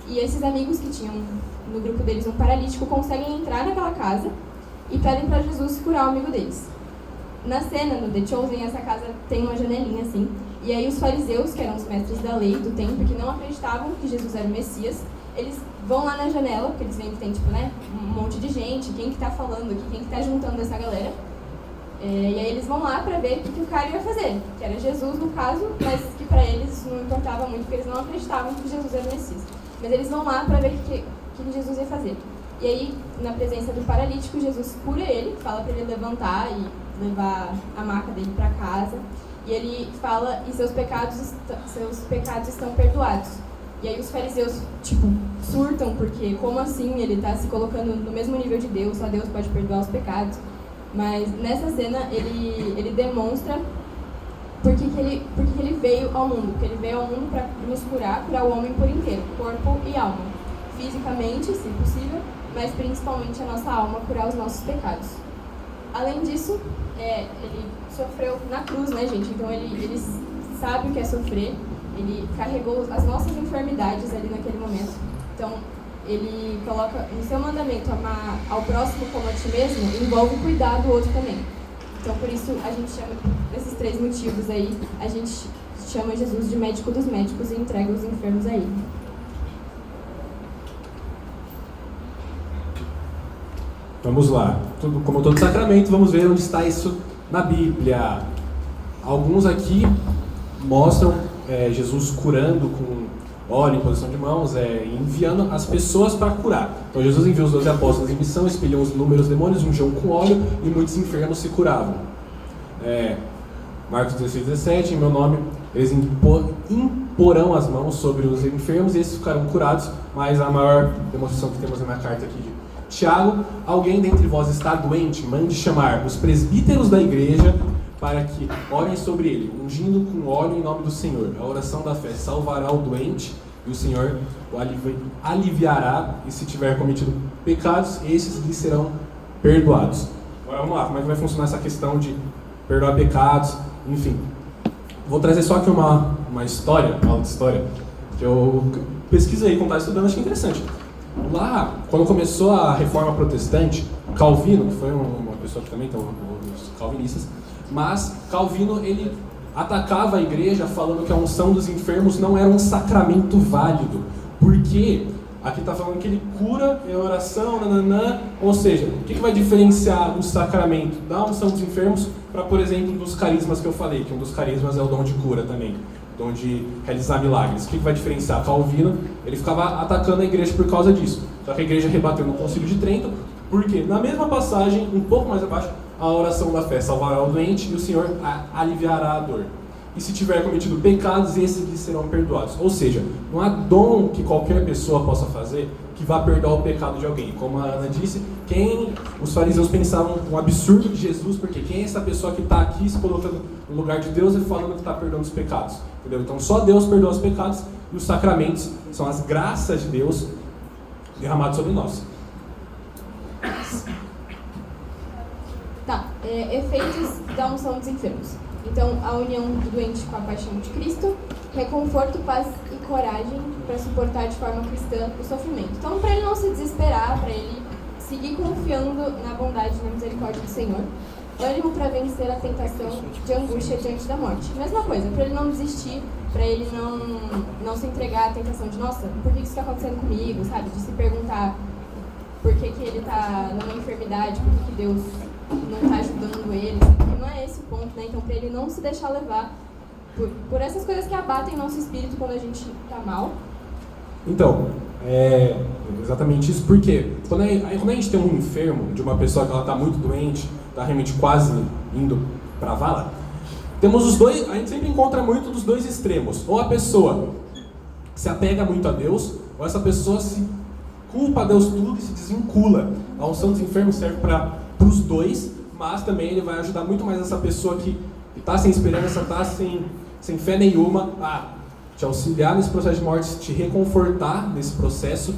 e esses amigos que tinham no grupo deles um paralítico conseguem entrar naquela casa e pedem para Jesus curar o amigo deles. Na cena, no The Chosen, essa casa tem uma janelinha assim, e aí os fariseus, que eram os mestres da lei do tempo, que não acreditavam que Jesus era o Messias, eles vão lá na janela, porque eles veem que tem um monte de gente, quem que tá falando aqui, quem que tá juntando essa galera. E aí eles vão lá para ver o que o cara ia fazer, que era Jesus no caso, mas que para eles não importava muito, porque eles não acreditavam que Jesus era o Messias. Mas eles vão lá para ver o que Jesus ia fazer. E aí, na presença do paralítico, Jesus cura ele, fala para ele levantar e levar a maca dele para casa. E ele fala, e seus pecados estão perdoados. E aí os fariseus, surtam, porque como assim ele está se colocando no mesmo nível de Deus, só Deus pode perdoar os pecados. Mas nessa cena ele demonstra por que ele veio ao mundo. Porque ele veio ao mundo para nos curar o homem por inteiro, corpo e alma. Fisicamente, se possível, mas principalmente a nossa alma, curar os nossos pecados. Além disso, ele sofreu na cruz, né, gente? Então ele sabe o que é sofrer, ele carregou as nossas enfermidades ali naquele momento. Então, ele coloca no seu mandamento, amar ao próximo como a ti mesmo, envolve cuidar do outro também. Então, por isso, a gente chama, esses 3 motivos aí, a gente chama Jesus de médico dos médicos e entrega os enfermos a ele. Vamos lá. Como todo sacramento, vamos ver onde está isso na Bíblia. Alguns aqui mostram Jesus curando com óleo, imposição de mãos, enviando as pessoas para curar. Então Jesus enviou os 12 apóstolos em missão, expeliam os inúmeros demônios, ungiam com óleo e muitos enfermos se curavam. Marcos 16:17, em meu nome, eles imporão as mãos sobre os enfermos e esses ficarão curados. Mas a maior demonstração que temos na minha carta aqui de Tiago: alguém dentre vós está doente, mande chamar os presbíteros da igreja para que orem sobre ele, ungindo com óleo em nome do Senhor. A oração da fé salvará o doente e o Senhor o aliviará, e se tiver cometido pecados, esses lhe serão perdoados. Agora vamos lá, como é que vai funcionar essa questão de perdoar pecados, enfim. Vou trazer só aqui uma história, uma aula de história, que eu pesquisei quando estava estudando, achei interessante. Lá, quando começou a reforma protestante, Calvino, que foi uma pessoa que também tem os calvinistas, mas Calvino, ele atacava a igreja falando que a unção dos enfermos não era um sacramento válido, porque aqui está falando que ele cura, é oração, ou seja, o que vai diferenciar o sacramento da unção dos enfermos para, por exemplo, dos carismas que eu falei, que um dos carismas é o dom de cura também, dom de realizar milagres. O que vai diferenciar? Calvino, ele ficava atacando a igreja por causa disso, só que a igreja rebateu no Concílio de Trento, porque na mesma passagem, um pouco mais abaixo, a oração da fé salvará o doente e o Senhor aliviará a dor. E se tiver cometido pecados, esses lhe serão perdoados. Ou seja, não há dom que qualquer pessoa possa fazer que vai perdoar o pecado de alguém. Como a Ana disse, os fariseus pensavam um absurdo de Jesus, porque quem é essa pessoa que está aqui se colocando no lugar de Deus e falando que está perdoando os pecados? Entendeu? Então só Deus perdoa os pecados e os sacramentos são as graças de Deus derramadas sobre nós. Tá, efeitos da unção dos enfermos. Então, a união do doente com a paixão de Cristo, reconforto, paz e coragem para suportar de forma cristã o sofrimento. Então, para ele não se desesperar, para ele seguir confiando na bondade e na misericórdia do Senhor. Ânimo para vencer a tentação de angústia diante da morte. Mesma coisa, para ele não desistir, para ele não se entregar à tentação de, nossa, por que isso está acontecendo comigo, sabe? De se perguntar por que ele está numa enfermidade, por que Deus não está ajudando ele, porque não é esse o ponto, né? Então, para ele não se deixar levar por essas coisas que abatem nosso espírito quando a gente está mal. Então, é exatamente isso, porque quando a gente tem um enfermo, de uma pessoa que ela está muito doente, está realmente quase indo para a vala, temos os dois, a gente sempre encontra muito dos dois extremos. Ou a pessoa se apega muito a Deus, ou essa pessoa se culpa a Deus tudo e se desvincula. A unção dos enfermos serve para os dois, mas também ele vai ajudar muito mais essa pessoa que está sem esperança, está sem fé nenhuma, a te auxiliar nesse processo de morte, te reconfortar nesse processo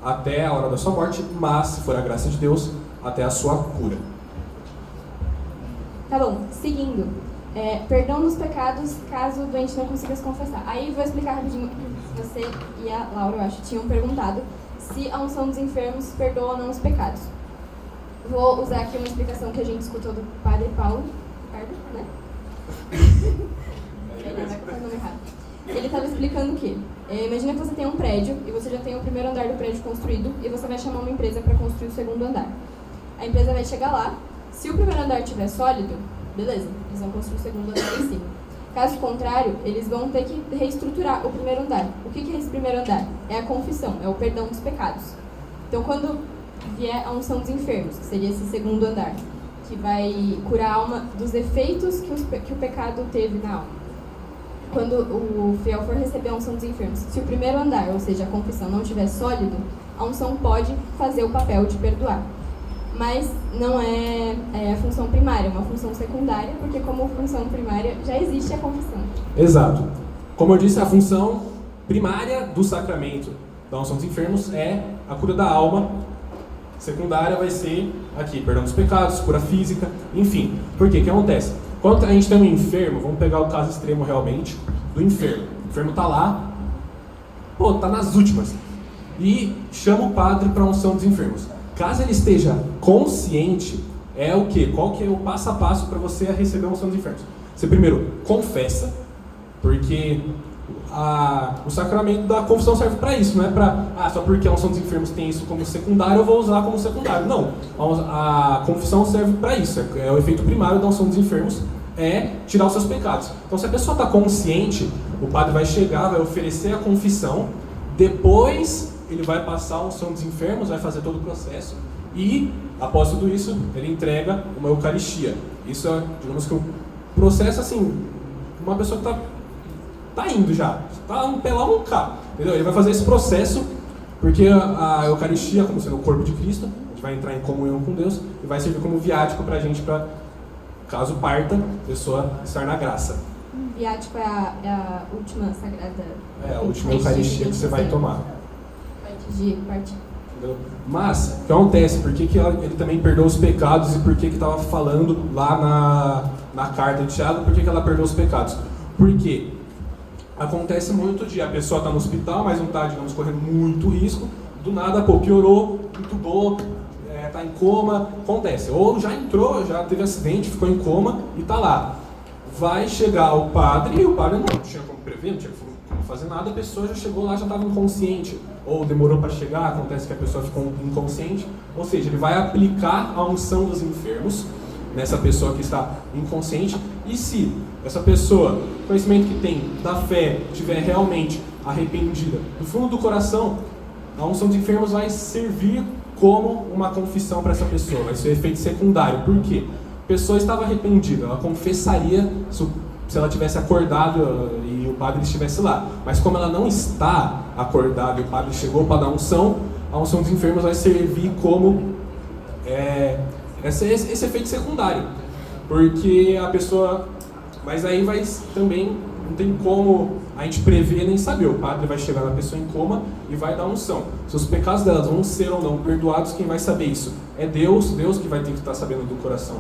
até a hora da sua morte, mas, se for a graça de Deus, até a sua cura. Tá bom, seguindo. Perdão dos pecados caso o doente não consiga se confessar. Aí vou explicar rapidinho. Você e a Laura, eu acho, tinham perguntado se a unção dos enfermos perdoa ou não os pecados. Vou usar aqui uma explicação que a gente escutou do Padre Paulo, né? Ele estava explicando que, imagina que você tem um prédio e você já tem o primeiro andar do prédio construído e você vai chamar uma empresa para construir o segundo andar. A empresa vai chegar lá, se o primeiro andar estiver sólido, beleza, eles vão construir o segundo andar em cima. Caso contrário, eles vão ter que reestruturar o primeiro andar. O que é esse primeiro andar? É a confissão, é o perdão dos pecados. Então, quando vier a unção dos enfermos, que seria esse segundo andar, que vai curar a alma dos efeitos que o pecado teve na alma. Quando o fiel for receber a unção dos enfermos, se o primeiro andar, ou seja, a confissão, não estiver sólido, a unção pode fazer o papel de perdoar. Mas não é a função primária, é uma função secundária, porque como função primária já existe a confissão. Exato. Como eu disse, a função primária do sacramento da unção dos enfermos é a cura da alma. Secundária vai ser aqui, perdão dos pecados, cura física, enfim. Por quê? O que acontece? Quando a gente tem um enfermo, vamos pegar o caso extremo realmente, do enfermo. O enfermo tá lá, tá nas últimas. E chama o padre para a unção dos enfermos. Caso ele esteja consciente, é o quê? Qual que é o passo a passo para você receber a unção dos enfermos? Você primeiro confessa, porque o sacramento da confissão serve para isso, não é para, só porque a unção dos enfermos tem isso como secundário, eu vou usar como secundário. Não, a confissão serve para isso, é o efeito primário da unção dos enfermos, é tirar os seus pecados. Então, se a pessoa está consciente, o padre vai chegar, vai oferecer a confissão, depois ele vai passar a unção dos enfermos, vai fazer todo o processo e, após tudo isso, ele entrega uma Eucaristia. Isso é, digamos que um processo assim, uma pessoa que tá indo já, tá um pé lá um cá, entendeu? Ele vai fazer esse processo, porque a Eucaristia, como sendo o corpo de Cristo, a gente vai entrar em comunhão com Deus e vai servir como viático pra gente, pra, caso parta, a pessoa estar na graça. Viático é a última sagrada... É a última Eucaristia que você vai tomar. Antes de partir. Entendeu? Mas, o que acontece? Por que ele também perdoa os pecados e por que estava falando lá na carta de Tiago, por que ela perdoa os pecados? Porque acontece muito de a pessoa estar no hospital, mas não está, digamos, correndo muito risco, do nada, piorou, entubou, está em coma, acontece. Ou já entrou, já teve acidente, ficou em coma e está lá. Vai chegar o padre e o padre não tinha como prever, não tinha como fazer nada, a pessoa já chegou lá, já estava inconsciente. Ou demorou para chegar, acontece que a pessoa ficou inconsciente. Ou seja, ele vai aplicar a unção dos enfermos nessa pessoa que está inconsciente. E se essa pessoa, o conhecimento que tem da fé, estiver realmente arrependida do fundo do coração, a unção dos enfermos vai servir como uma confissão para essa pessoa, vai ser um efeito secundário. Por quê? A pessoa estava arrependida, ela confessaria se ela tivesse acordado e o padre estivesse lá. Mas como ela não está acordada e o padre chegou para dar unção, a unção dos enfermos vai servir como esse efeito secundário. Porque a pessoa... Mas aí vai também, não tem como a gente prever nem saber. O padre vai chegar na pessoa em coma e vai dar unção. Se os pecados delas vão ser ou não perdoados, quem vai saber isso? É Deus que vai ter que estar sabendo do coração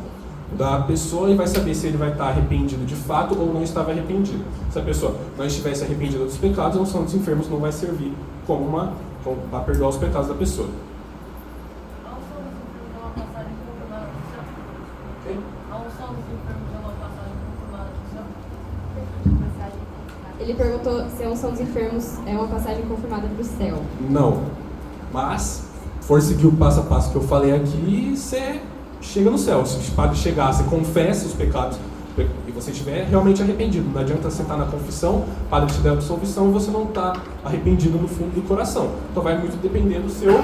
da pessoa e vai saber se ele vai estar arrependido de fato ou não estava arrependido. Se a pessoa não estivesse arrependida dos pecados, a unção dos enfermos não vai servir como para perdoar os pecados da pessoa. A unção dos enfermos é uma passagem confirmada do céu? Ok? A unção dos enfermos é uma passagem confirmada do céu? Ele perguntou se a unção dos enfermos é uma passagem confirmada para o céu. Não. Mas, for seguir o passo a passo que eu falei aqui, você chega no céu. Se o padre chegar, você confessa os pecados e você estiver realmente arrependido. Não adianta você estar na confissão, o padre te der absolvição e você não está arrependido no fundo do coração. Então vai muito depender do seu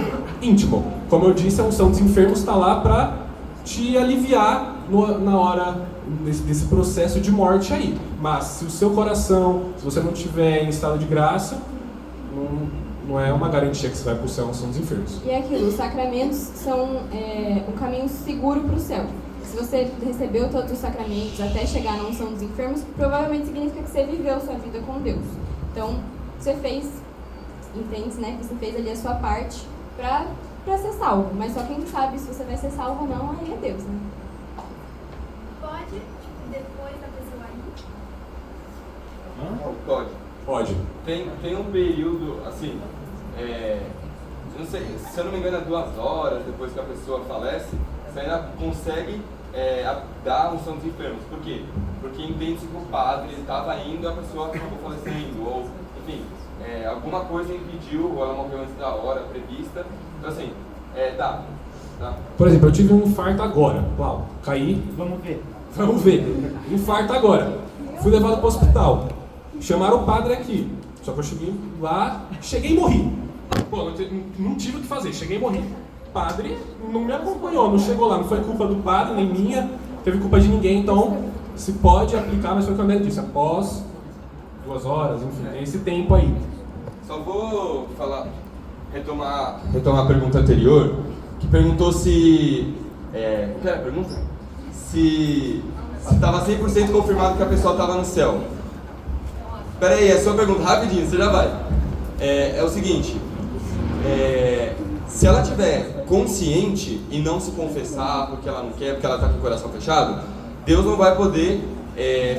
íntimo. Como eu disse, a unção dos enfermos está lá para te aliviar na hora desse processo de morte aí. Mas se o seu coração, se você não estiver em estado de graça, não é uma garantia que você vai para o céu, são os enfermos. E é aquilo, os sacramentos são um caminho seguro para o céu. Se você recebeu todos os sacramentos até chegar na unção dos enfermos, provavelmente significa que você viveu sua vida com Deus. Então, você entende, né, que você fez ali a sua parte para ser salvo. Mas só quem sabe se você vai ser salvo ou não, aí é Deus, né? Pode, depois da pessoa ir? Pode. Pode. Tem um período, assim, não sei, se eu não me engano é 2 horas depois que a pessoa falece, você ainda consegue dar a unção dos enfermos. Por quê? Porque entende-se que o padre estava indo e a pessoa acabou falecendo, ou, enfim, alguma coisa impediu, ou ela morreu antes da hora prevista. Então, assim, dá. Por exemplo, eu tive um infarto agora. Uau, caí. Vamos ver. Vamos ver. Infarto agora. Fui levado para o hospital. Chamaram o padre aqui. Só que eu cheguei lá, cheguei e morri. Pô, não tive o que fazer, cheguei e morri. O padre não me acompanhou, não chegou lá. Não foi culpa do padre, nem minha, não teve culpa de ninguém. Então, se pode aplicar, mas foi o que o André disse. Após 2 horas, enfim, tem esse tempo aí. Só vou retomar a pergunta anterior, que perguntou se... qual era a pergunta? Se estava 100% confirmado que a pessoa estava no céu. Espera aí, é a sua pergunta, rapidinho, você já vai. É o seguinte, se ela estiver consciente e não se confessar porque ela não quer, porque ela está com o coração fechado, Deus não vai poder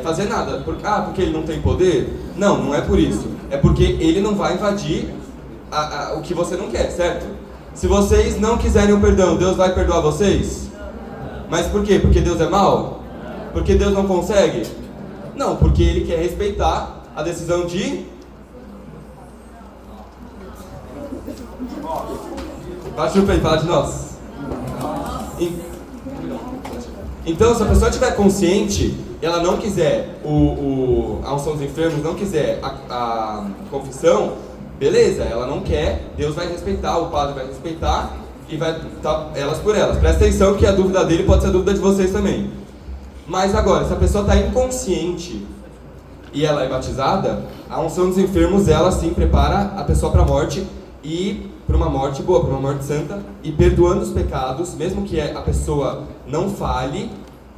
fazer nada. Porque ele não tem poder? Não é por isso. É porque ele não vai invadir o que você não quer, certo? Se vocês não quiserem o perdão, Deus vai perdoar vocês? Mas por quê? Porque Deus é mau? Porque Deus não consegue? Não, porque ele quer respeitar a decisão de... Bate no peito, fala de nós. Então, se a pessoa estiver consciente e ela não quiser a unção dos enfermos, não quiser a confissão, beleza, ela não quer, Deus vai respeitar, o padre vai respeitar e vai estar elas por elas. Presta atenção que a dúvida dele pode ser a dúvida de vocês também. Mas agora, se a pessoa está inconsciente e ela é batizada, a unção dos enfermos, ela sim prepara a pessoa para a morte e para uma morte boa, para uma morte santa, e perdoando os pecados, mesmo que a pessoa não fale,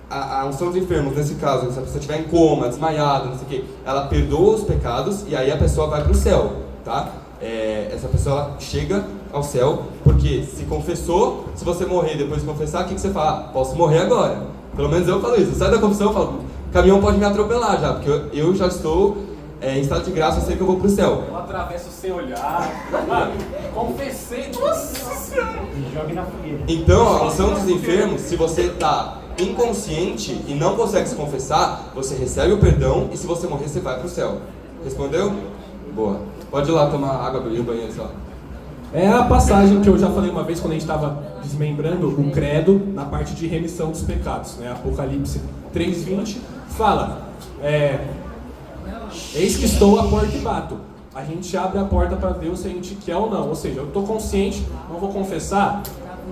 a unção dos enfermos, nesse caso, se a pessoa estiver em coma, desmaiada, não sei o que, ela perdoa os pecados e aí a pessoa vai para o céu, tá? Essa pessoa chega ao céu, porque se confessou, se você morrer depois de confessar, o que você fala? Posso morrer agora. Pelo menos eu falo isso, eu saio da confissão e falo, o caminhão pode me atropelar já, porque eu já estou em estado de graça, eu sei que eu vou pro céu. Eu atravesso sem olhar. Confessei. Nossa Senhora. Jogue na fogueira. Então, a unção dos enfermos, se você está inconsciente e não consegue se confessar, você recebe o perdão e se você morrer, você vai pro céu. Respondeu? Boa. Pode ir lá tomar água e ir no banheiro só. É a passagem que eu já falei uma vez quando a gente estava desmembrando o credo na parte de remissão dos pecados, né? Apocalipse 3:20 fala, eis que estou à porta e bato. A gente abre a porta para Deus se a gente quer ou não. Ou seja, eu estou consciente, não vou confessar,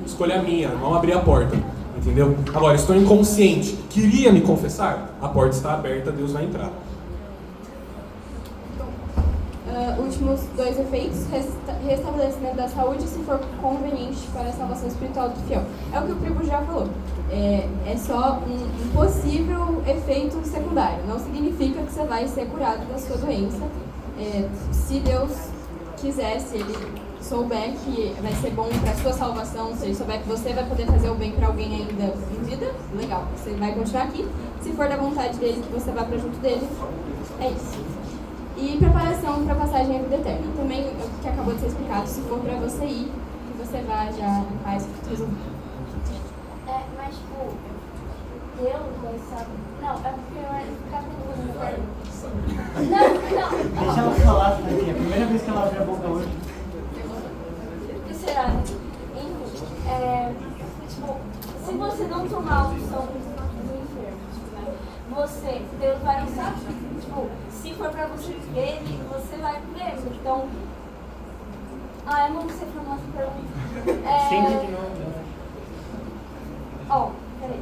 escolha minha, não abrir a porta. Entendeu? Agora, estou inconsciente, queria me confessar, a porta está aberta, Deus vai entrar. Últimos 2 efeitos, restabelecimento da saúde se for conveniente para a salvação espiritual do fiel. É o que o Pribo já falou. É só um possível efeito secundário. Não significa que você vai ser curado da sua doença. Se Deus quiser, se Ele souber que vai ser bom para a sua salvação, se Ele souber que você vai poder fazer o bem para alguém ainda em vida, legal, você vai continuar aqui. Se for da vontade dEle que você vá para junto dEle, é isso. E preparação para a passagem à vida eterna. Também, o que acabou de ser explicado, se for para você ir, que você vá já em paz, resolvido. Mas, tipo, Deus vai saber. Não, é porque vai ficar com dúvida. Não. Deixa ela falar, Tadinha. Primeira vez que ela abre a boca hoje. O que será? Enfim, tipo, se você não tomar a unção do enfermo, Deus vai usar. Tipo, se for pra você viver, você vai viver. Então, eu não sei pra uma pergunta. Sempre de novo. Peraí.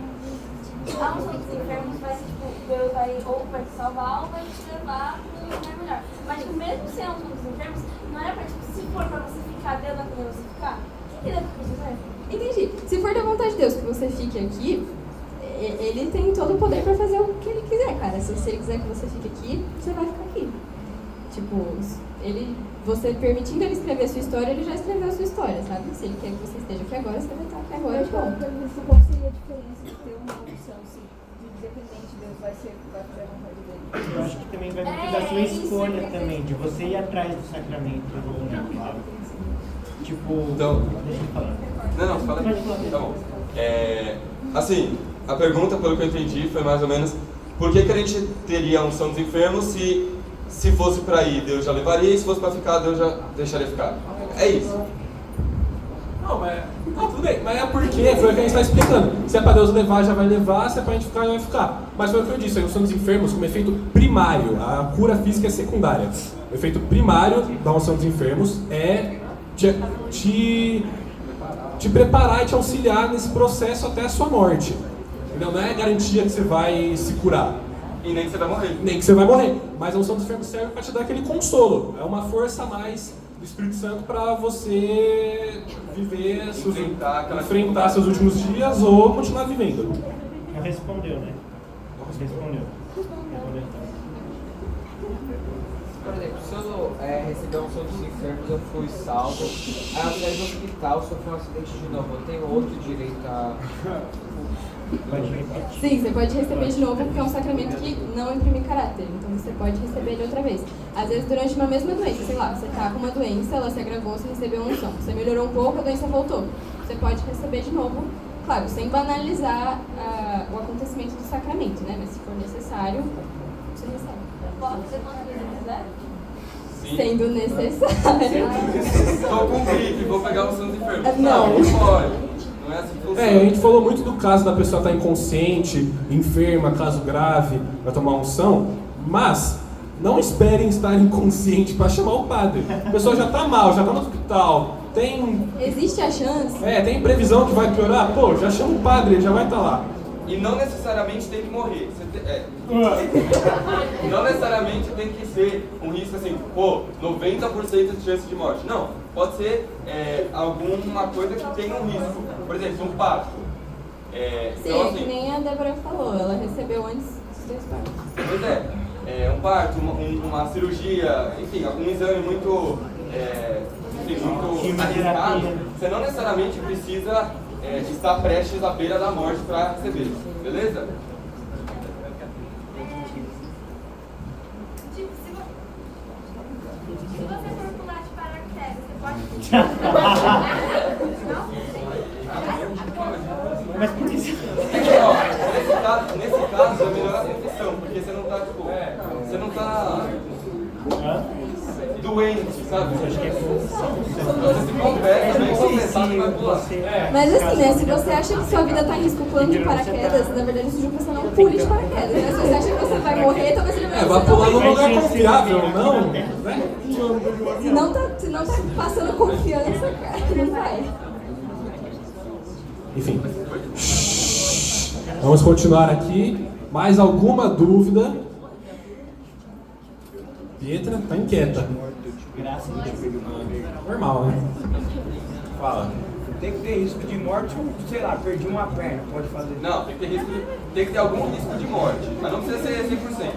A unção dos enfermos vai, tipo, Deus vai ou vai te salvar ou vai te levar para um lugar melhor. Mas, tipo, mesmo sem a unção dos enfermos, não é pra, tipo, se for pra você ficar, Deus vai fazer você ficar. O que deve fazer? Entendi. Se for da vontade de Deus que você fique aqui, Ele tem todo o poder pra fazer o que Ele quiser, cara. Se Ele quiser que você fique aqui, você vai ficar aqui. Tipo, você permitindo Ele escrever a sua história, Ele já escreveu a sua história, sabe? Se Ele quer que você esteja aqui agora, você vai estar aqui agora. Qual seria a diferença de ter uma opção, se independente Deus vai fazer a vontade dele? Eu acho que também vai muito da sua escolha também, de você ir atrás do sacramento ou não, claro. Tipo, então, deixa eu falar. Não, fala aí. Tá bom. Assim, a pergunta, pelo que eu entendi, foi mais ou menos por que a gente teria a unção dos enfermos se fosse para ir, Deus já levaria, e se fosse para ficar, Deus já deixaria ficar. É isso. Não, tudo bem, mas é porque foi o que a gente está explicando. Se é para Deus levar, já vai levar, se é para a gente ficar, já vai ficar. Mas foi o que eu disse, a unção dos enfermos como efeito primário, a cura física é secundária. O efeito primário da unção dos enfermos é te preparar e te auxiliar nesse processo até a sua morte. Entendeu? Não é garantia que você vai se curar. E nem que você vai morrer. Nem que você vai morrer. Mas a unção dos enfermos serve para te dar aquele consolo. É uma força a mais do Espírito Santo para você viver, enfrentar seus últimos dias ou continuar vivendo. Já respondeu, né? Respondeu. Por exemplo, se eu receber um som dos enfermos, eu fui salvo, aí eu saí do hospital, sofri um acidente de novo, eu tenho outro direito a... Sim, você pode receber de novo porque é um sacramento que não imprime caráter, então você pode receber ele outra vez. Às vezes durante uma mesma doença, sei lá, você tá com uma doença, ela se agravou, você recebeu uma unção, você melhorou um pouco, a doença voltou. Você pode receber de novo, claro, sem banalizar o acontecimento do sacramento, né? Mas se for necessário, você recebe. Pode ser quantas vezes quiser? Sim. Sendo necessário. Estou com gripe, vou pegar o santo enfermo. Não. Não pode. Não é assim que funciona. A gente falou muito do caso da pessoa estar inconsciente, enferma, caso grave, vai tomar unção, mas não esperem estar inconsciente para chamar o padre. A pessoa já está mal, já está no hospital, existe a chance? Tem previsão que vai piorar? Pô, já chama o padre, ele já vai estar lá. E não necessariamente tem que morrer. Não necessariamente tem que ser um risco assim, 90% de chance de morte. Não, pode ser alguma coisa que tenha um risco. Por exemplo, um parto. Sim, então, assim, que nem a Débora falou, ela recebeu antes dos 2 partos. Pois um parto, uma cirurgia, enfim, algum exame muito arriscado. Você não necessariamente precisa estar prestes à beira da morte para receber, beleza? Tipo, se você for pular de paraquedas, você pode... Mas por que você... Nesse caso é melhor a confissão, porque você não tá, você não tá doente, sabe? Você se confessa, bem confessado e vai pular. Mas assim, né, se você acha que sua vida está em risco pulando de paraquedas, na verdade eu sugiro que você não pule de paraquedas, né? Se você acha que você vai morrer, talvez ele vai vai pular num lugar confiável, não? Se não tá passando confiança, cara, não vai. Enfim. Vamos continuar aqui. Mais alguma dúvida? Pietra tá inquieta. Graças a Deus. Normal, né? Fala. Tem que ter risco de morte ou, sei lá, perdi uma perna, pode fazer. Não, tem que ter algum risco de morte, mas não precisa ser 100%.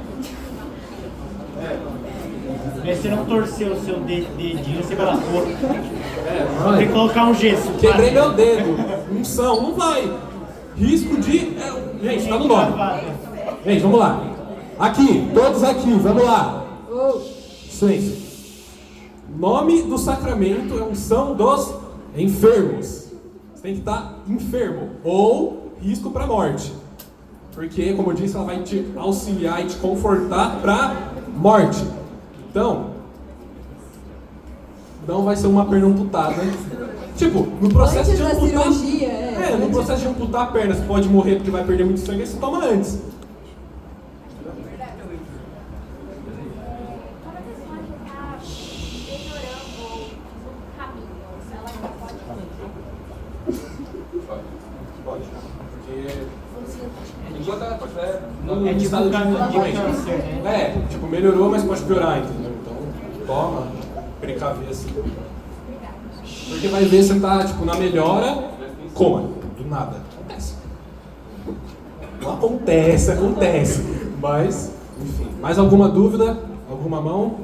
Mas você não torceu o seu dedinho, você fala, pô, Vai. tem que colocar um gesso. Quebrei meu dedo. Unção, não vai. Risco de. Gente, tá no nome. Gente, vamos lá. Aqui, todos aqui, vamos lá. Silêncio. Nome do sacramento é unção dos enfermos. Você tem que estar enfermo ou risco para morte. Porque, como eu disse, ela vai te auxiliar e te confortar para morte. Então, não vai ser uma perna amputada. Tipo, no processo Antes de da amputar. cirurgia, No processo de amputar a perna, você pode morrer porque vai perder muito sangue, aí você toma antes. Quando a pessoa está melhorando o caminho, ela ainda pode Pode. Porque enquanto ela estiver no É tipo estado um caminho de doente. câncer, né? Tipo, melhorou, mas pode piorar, entendeu? Então, toma, precaver assim. Porque vai ver se você tá, tipo, na melhora, coma, do nada. Acontece. Não acontece. Mas, enfim. Mais alguma dúvida? Alguma mão?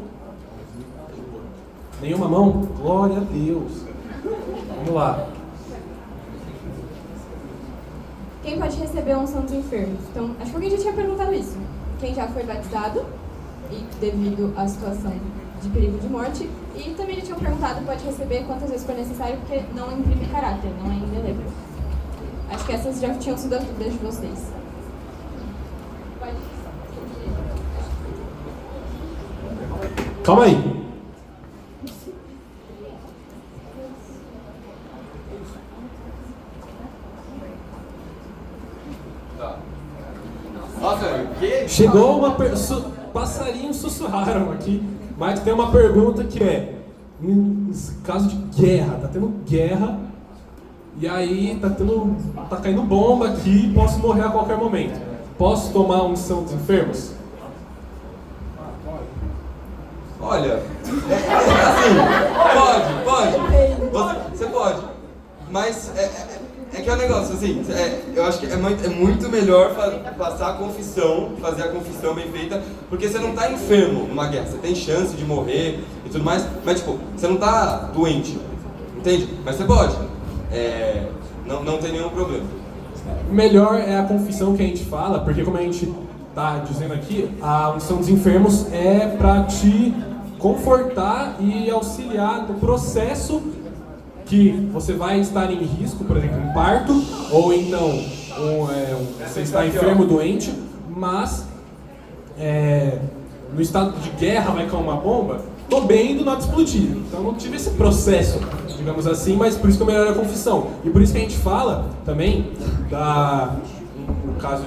Nenhuma mão? Glória a Deus. Vamos lá. Quem pode receber a unção dos enfermos? Então, acho que alguém já tinha perguntado isso. Quem já foi batizado e devido à situação de perigo de morte. E também já tinham perguntado, pode receber quantas vezes for necessário, porque não imprime caráter, não é indelével. Acho que essas já tinham sido as dúvidas de vocês. Pode. Calma aí. Tá. Nossa, que? Chegou uma passarinhos sussurraram aqui, mas tem uma pergunta que é, em caso de guerra, tá tendo guerra, e aí tá caindo bomba aqui, posso morrer a qualquer momento. Posso tomar a unção dos enfermos? Olha, assim, pode. Você pode. Mas é que é um negócio, assim, eu acho que é muito melhor passar a confissão, fazer a confissão bem feita, porque você não tá enfermo numa guerra, você tem chance de morrer e tudo mais, mas tipo, você não tá doente, entende? Mas você pode, não tem nenhum problema. O melhor é a confissão que a gente fala, porque como a gente tá dizendo aqui, a unção dos enfermos é para te confortar e auxiliar no processo que você vai estar em risco, por exemplo, um parto, ou então você está enfermo, doente, mas no estado de guerra vai cair uma bomba, tô bem do nada explodir. Então não tive esse processo, digamos assim, mas por isso que eu melhoro a confissão. E por isso que a gente fala também, no caso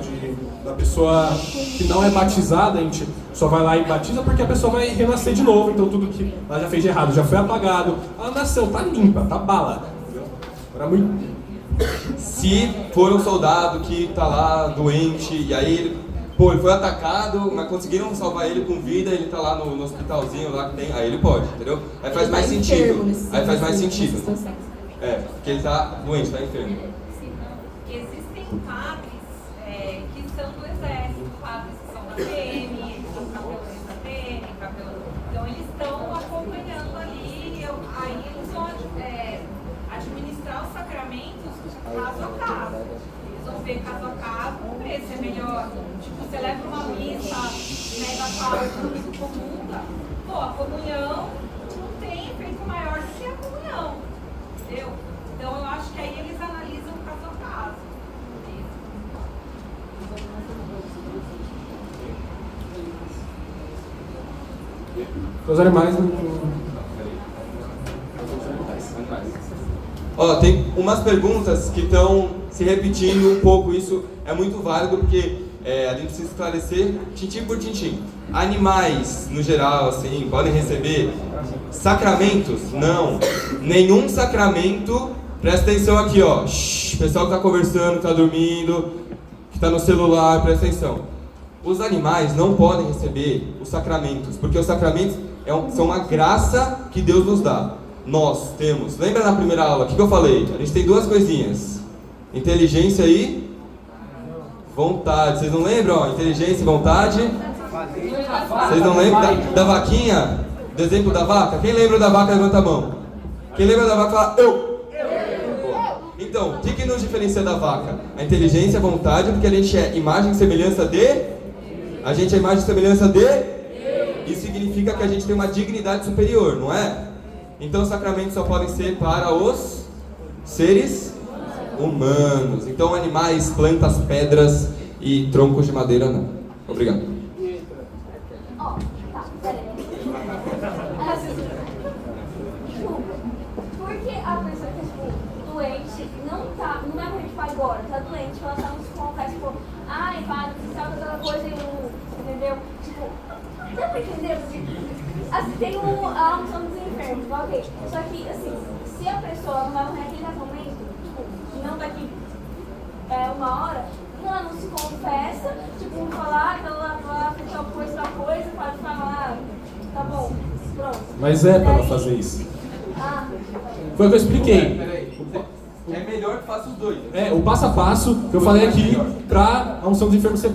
da pessoa que não é batizada, a gente só vai lá e batiza porque a pessoa vai renascer de novo, então tudo que ela já fez de errado já foi apagado, ela nasceu, tá limpa, tá bala. Era muito... Se for um soldado que tá lá doente, e aí ele foi atacado, mas conseguiram salvar ele com vida, ele tá lá no hospitalzinho lá que tem, aí ele pode, entendeu? Aí faz mais sentido. Aí faz mais sentido. Porque ele tá doente, tá enfermo. Existem padres que são do exército, padres que são da PM, eles são capelães da PM, então eles estão acompanhando ali, aí eles vão administrar os sacramentos caso a caso. Eles vão ver caso a caso, vão ver se é melhor. Tipo, você leva uma missa, da qual tudo comunga, a comunhão não tem efeito maior do que a comunhão, entendeu? Então eu acho que aí eles analisam caso a caso. Os animais Tem umas perguntas que estão se repetindo um pouco, isso é muito válido porque a gente precisa esclarecer tintim por tintim. Animais, no geral, assim, podem receber sacramentos? Não. Nenhum sacramento, presta atenção aqui, ó. Shhh, pessoal que está conversando, que está dormindo, que está no celular, presta atenção. os animais não podem receber os sacramentos, porque os sacramentos são uma graça que Deus nos dá. Nós temos, lembra na primeira aula, o que eu falei? A gente tem duas coisinhas, inteligência e vontade. Vocês não lembram? Ó, inteligência e vontade. Vocês não lembram da vaquinha? Do exemplo da vaca? Quem lembra da vaca, levanta a mão. Quem lembra da vaca, fala eu. Então, o que nos diferencia da vaca? A inteligência, a vontade, porque a gente é imagem e semelhança de... A gente é imagem e semelhança de... Isso significa que a gente tem uma dignidade superior, não é? Então os sacramentos só podem ser para os seres humanos. Então animais, plantas, pedras e troncos de madeira não. Obrigado. Ó, tá, peraí. Porque a pessoa que é, tipo, doente, não é pra gente falar agora, tá doente, ela tá nos confessa, tipo, ai, padre, você sabe aquela coisa, entendeu? Tipo, dá pra entender? Assim, tem a unção dos enfermos, ok. Só que, assim, se a pessoa não vai morrer naquele momento, tipo, não daqui uma hora, ela não se confessa, tipo, falar que ela fez tal coisa, pode falar, tá bom, pronto. Mas é pra ela fazer isso. Foi o que eu expliquei. Peraí. É melhor que faça os dois. O passo a passo que eu falei aqui pra a unção dos enfermos ser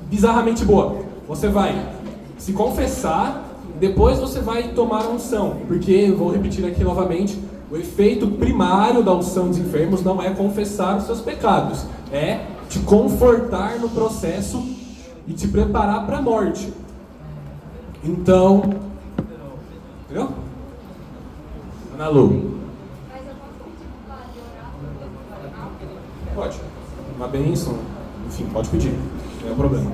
bizarramente boa. Você vai se confessar, depois você vai tomar a unção. Porque, eu vou repetir aqui novamente, o efeito primário da unção dos enfermos não é confessar os seus pecados. É te confortar no processo e te preparar para a morte. Então... Entendeu? Ana Lu. Pode. Uma bênção. Enfim, pode pedir. Não é problema.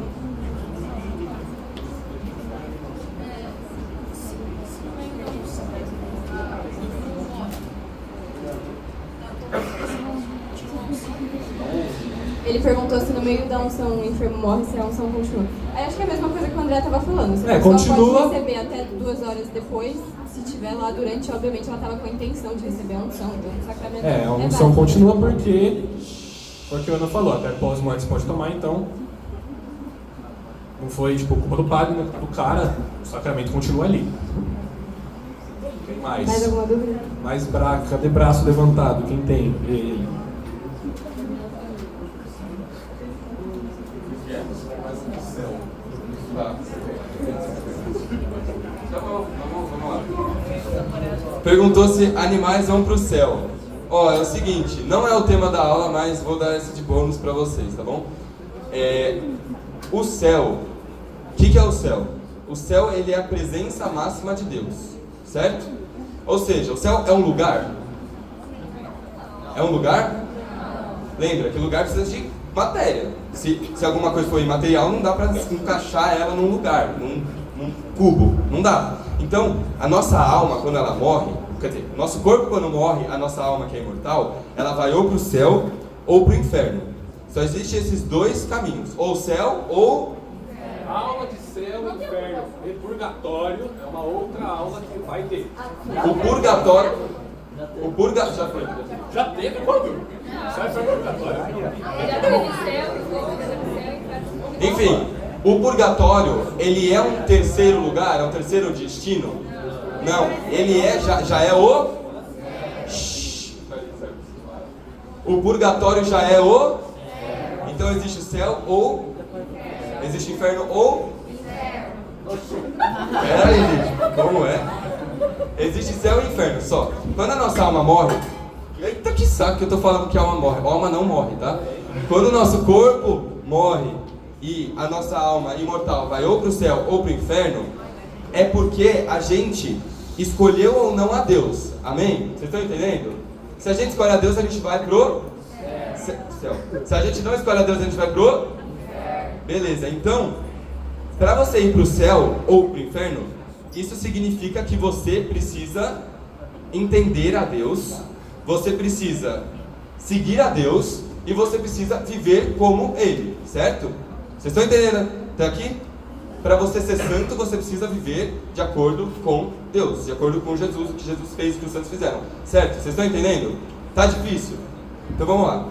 Ele perguntou se no meio da unção o enfermo morre, se a unção continua. Aí acho que é a mesma coisa que o André estava falando. Se a pessoa continua. pode receber até 2 horas depois, se estiver lá durante, obviamente ela estava com a intenção de receber a unção. Então o sacramento a unção continua porque o Ana falou, até pós-morte você pode tomar, então não foi tipo culpa do padre, né, do cara, o sacramento continua ali. Tem mais? Mais alguma dúvida? Mais cadê braço levantado? Quem tem? Ele. Vamos lá. Perguntou se animais vão pro céu. Ó, é o seguinte, não é o tema da aula, mas vou dar esse de bônus pra vocês, tá bom? O céu, o que é o céu? O céu, ele é a presença máxima de Deus, certo? Ou seja, o céu é um lugar? É um lugar? Lembra que lugar precisa de matéria. Se alguma coisa for imaterial, não dá pra encaixar ela num lugar, num cubo, não dá. Então, a nossa alma, quando ela morre, quer dizer, o nosso corpo quando morre, a nossa alma que é imortal, ela vai ou pro céu ou pro inferno. Só existem esses dois caminhos, ou céu ou... A aula de céu e inferno e purgatório é uma outra aula que vai ter. O purgatório... Já teve quando? Sai para purgatório. Enfim, o purgatório, ele é um terceiro lugar, é um terceiro destino? Não, ele já é o... O purgatório já é o... Então existe o céu ou... Existe o inferno ou... Peraí, gente, como é? Existe céu e inferno, só. Quando a nossa alma morre... Eita, que saco que eu tô falando que a alma morre. A alma não morre, tá? Quando o nosso corpo morre e a nossa alma imortal vai ou pro céu ou pro inferno, é porque a gente escolheu ou não a Deus. Amém? Vocês estão entendendo? Se a gente escolhe a Deus, a gente vai pro céu. Se a gente não escolhe a Deus, a gente vai pro... Beleza, então, para você ir pro céu ou pro inferno, isso significa que você precisa entender a Deus, você precisa seguir a Deus e você precisa viver como Ele, certo? Vocês estão entendendo até aqui? Para você ser santo, você precisa viver de acordo com Deus, de acordo com Jesus, o que Jesus fez, o que os santos fizeram, certo? Vocês estão entendendo? Tá difícil? Então vamos lá.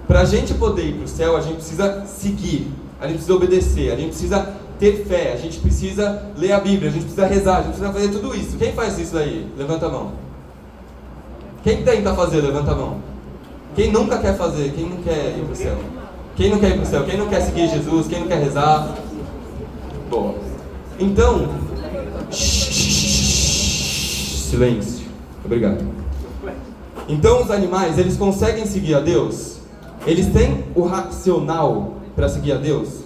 Para a gente poder ir para o céu, a gente precisa seguir a gente precisa obedecer, a gente precisa ter fé, a gente precisa ler a Bíblia, a gente precisa rezar, a gente precisa fazer tudo isso. Quem faz isso aí? Levanta a mão. Quem tenta fazer? Levanta a mão. Quem nunca quer fazer? Quem não quer ir para o céu? Quem não quer ir para o céu? Quem não quer seguir Jesus? Quem não quer rezar? Boa. Então, silêncio. Obrigado. Então os animais, eles conseguem seguir a Deus? Eles têm o racional para seguir a Deus?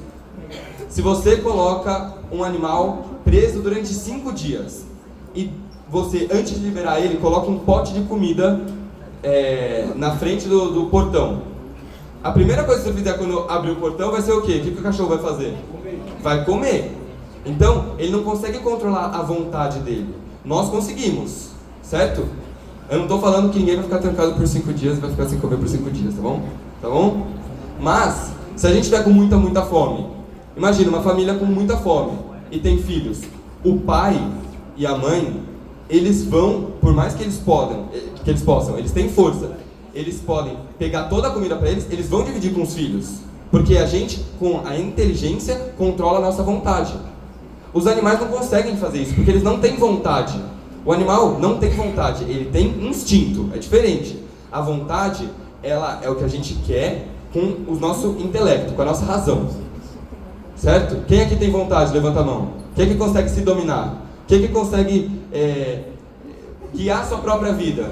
Se você coloca um animal preso durante 5 dias e você, antes de liberar ele, coloca um pote de comida na frente do portão, a primeira coisa que você fizer quando abrir o portão vai ser o quê? O que o cachorro vai fazer? Vai comer. Então, ele não consegue controlar a vontade dele. Nós conseguimos, certo? Eu não estou falando que ninguém vai ficar trancado por 5 dias e vai ficar sem comer por 5 dias, tá bom? Tá bom? Mas, se a gente tiver com muita fome, imagina uma família com muita fome e tem filhos. O pai e a mãe, eles vão, por mais que eles possam, eles têm força, eles podem pegar toda a comida para eles vão dividir com os filhos. Porque a gente, com a inteligência, controla a nossa vontade. Os animais não conseguem fazer isso, porque eles não têm vontade. O animal não tem vontade, ele tem instinto, é diferente. A vontade, ela é o que a gente quer com o nosso intelecto, com a nossa razão. Certo? Quem aqui tem vontade? Levanta a mão. Quem aqui consegue se dominar? Quem aqui consegue guiar a sua própria vida?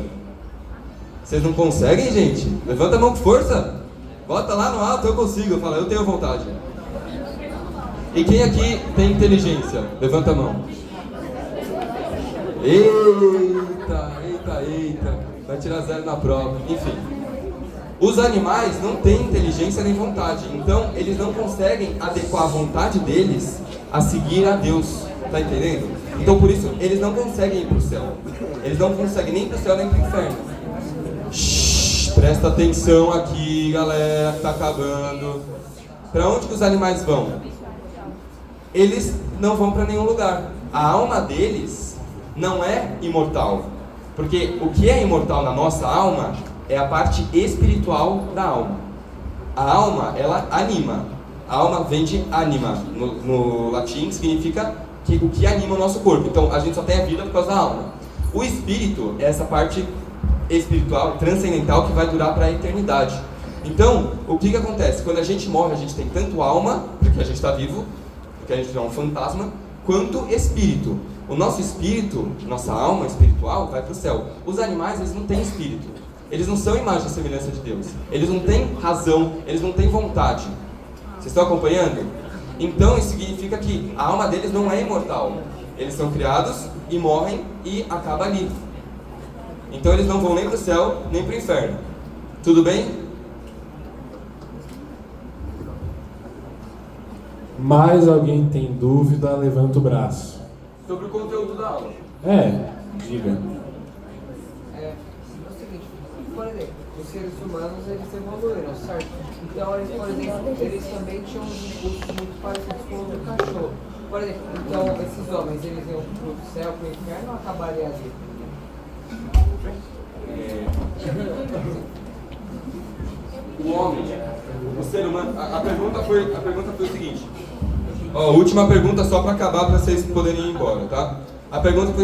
Vocês não conseguem, gente? Levanta a mão com força. Bota lá no alto, eu consigo. Eu falo, eu tenho vontade. E quem aqui tem inteligência? Levanta a mão. Eita. Vai tirar 0 na prova. Enfim. Os animais não têm inteligência nem vontade. Então, eles não conseguem adequar a vontade deles a seguir a Deus. Tá entendendo? Então, por isso, eles não conseguem ir para o céu. Eles não conseguem nem ir para o céu nem para o inferno. Shhh, presta atenção aqui, galera, que tá acabando. Para onde que os animais vão? Eles não vão para nenhum lugar. A alma deles não é imortal. Porque o que é imortal na nossa alma é a parte espiritual da alma. A alma, ela anima. A alma vem de anima. No latim significa o que anima o nosso corpo. Então a gente só tem a vida por causa da alma. O espírito é essa parte espiritual, transcendental, que vai durar para a eternidade. Então, o que acontece? Quando a gente morre, a gente tem tanto alma, porque a gente está vivo, porque a gente é um fantasma, quanto espírito. O nosso espírito, nossa alma espiritual, vai para o céu. Os animais, eles não têm espírito. Eles não são imagem e semelhança de Deus. Eles não têm razão, eles não têm vontade. Vocês estão acompanhando? Então, isso significa que a alma deles não é imortal. Eles são criados e morrem e acaba ali. Então, eles não vão nem para o céu, nem para o inferno. Tudo bem? Mais alguém tem dúvida? Levanta o braço. Sobre o conteúdo da aula. Diga. É o seguinte, por exemplo, os seres humanos, eles evoluíram, certo? Então, eles, por exemplo, eles também tinham uns impulsos muito parecidos com o do cachorro. Por exemplo, então, esses homens, eles iam pro céu, pro inferno, ou acabaria ali? O homem, o ser humano, a pergunta foi o seguinte. Ó, última pergunta só para acabar, para vocês poderem ir embora, tá? A pergunta foi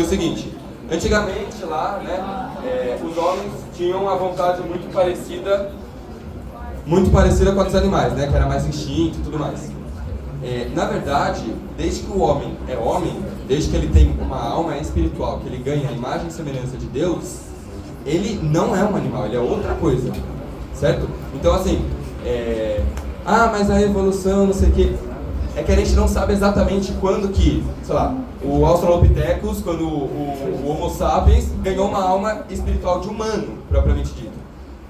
o seguinte. Antigamente lá, né, os homens tinham uma vontade muito parecida com a dos animais, né, que era mais instinto e tudo mais. Na verdade, desde que o homem é homem, desde que ele tem uma alma espiritual, que ele ganha a imagem e semelhança de Deus, ele não é um animal, ele é outra coisa, certo? Então assim, mas a evolução, não sei o que, é que a gente não sabe exatamente quando que, sei lá, o Australopithecus, quando o Homo sapiens ganhou uma alma espiritual de humano, propriamente dito.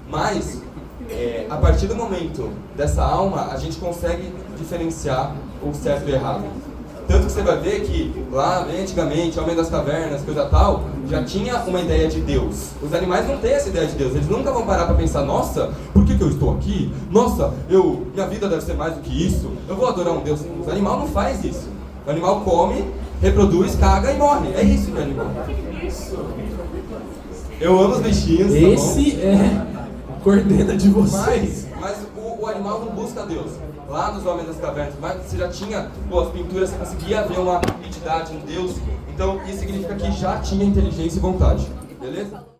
Mas, a partir do momento dessa alma, a gente consegue diferenciar o certo e o errado. Tanto que você vai ver que lá, bem antigamente, Homem das Cavernas, coisa tal, já tinha uma ideia de Deus. Os animais não têm essa ideia de Deus, eles nunca vão parar para pensar, nossa, por que eu estou aqui? Nossa, minha vida deve ser mais do que isso, eu vou adorar um Deus. O animal não faz isso. O animal come, reproduz, caga e morre. É isso que é animal. Eu amo os bichinhos. Esse é a coordena de vocês. Mas o animal não busca Deus. lá nos Homens das Cavernas, mas você já tinha, as pinturas, você conseguia ver uma entidade, um Deus. Então isso significa que já tinha inteligência e vontade, beleza?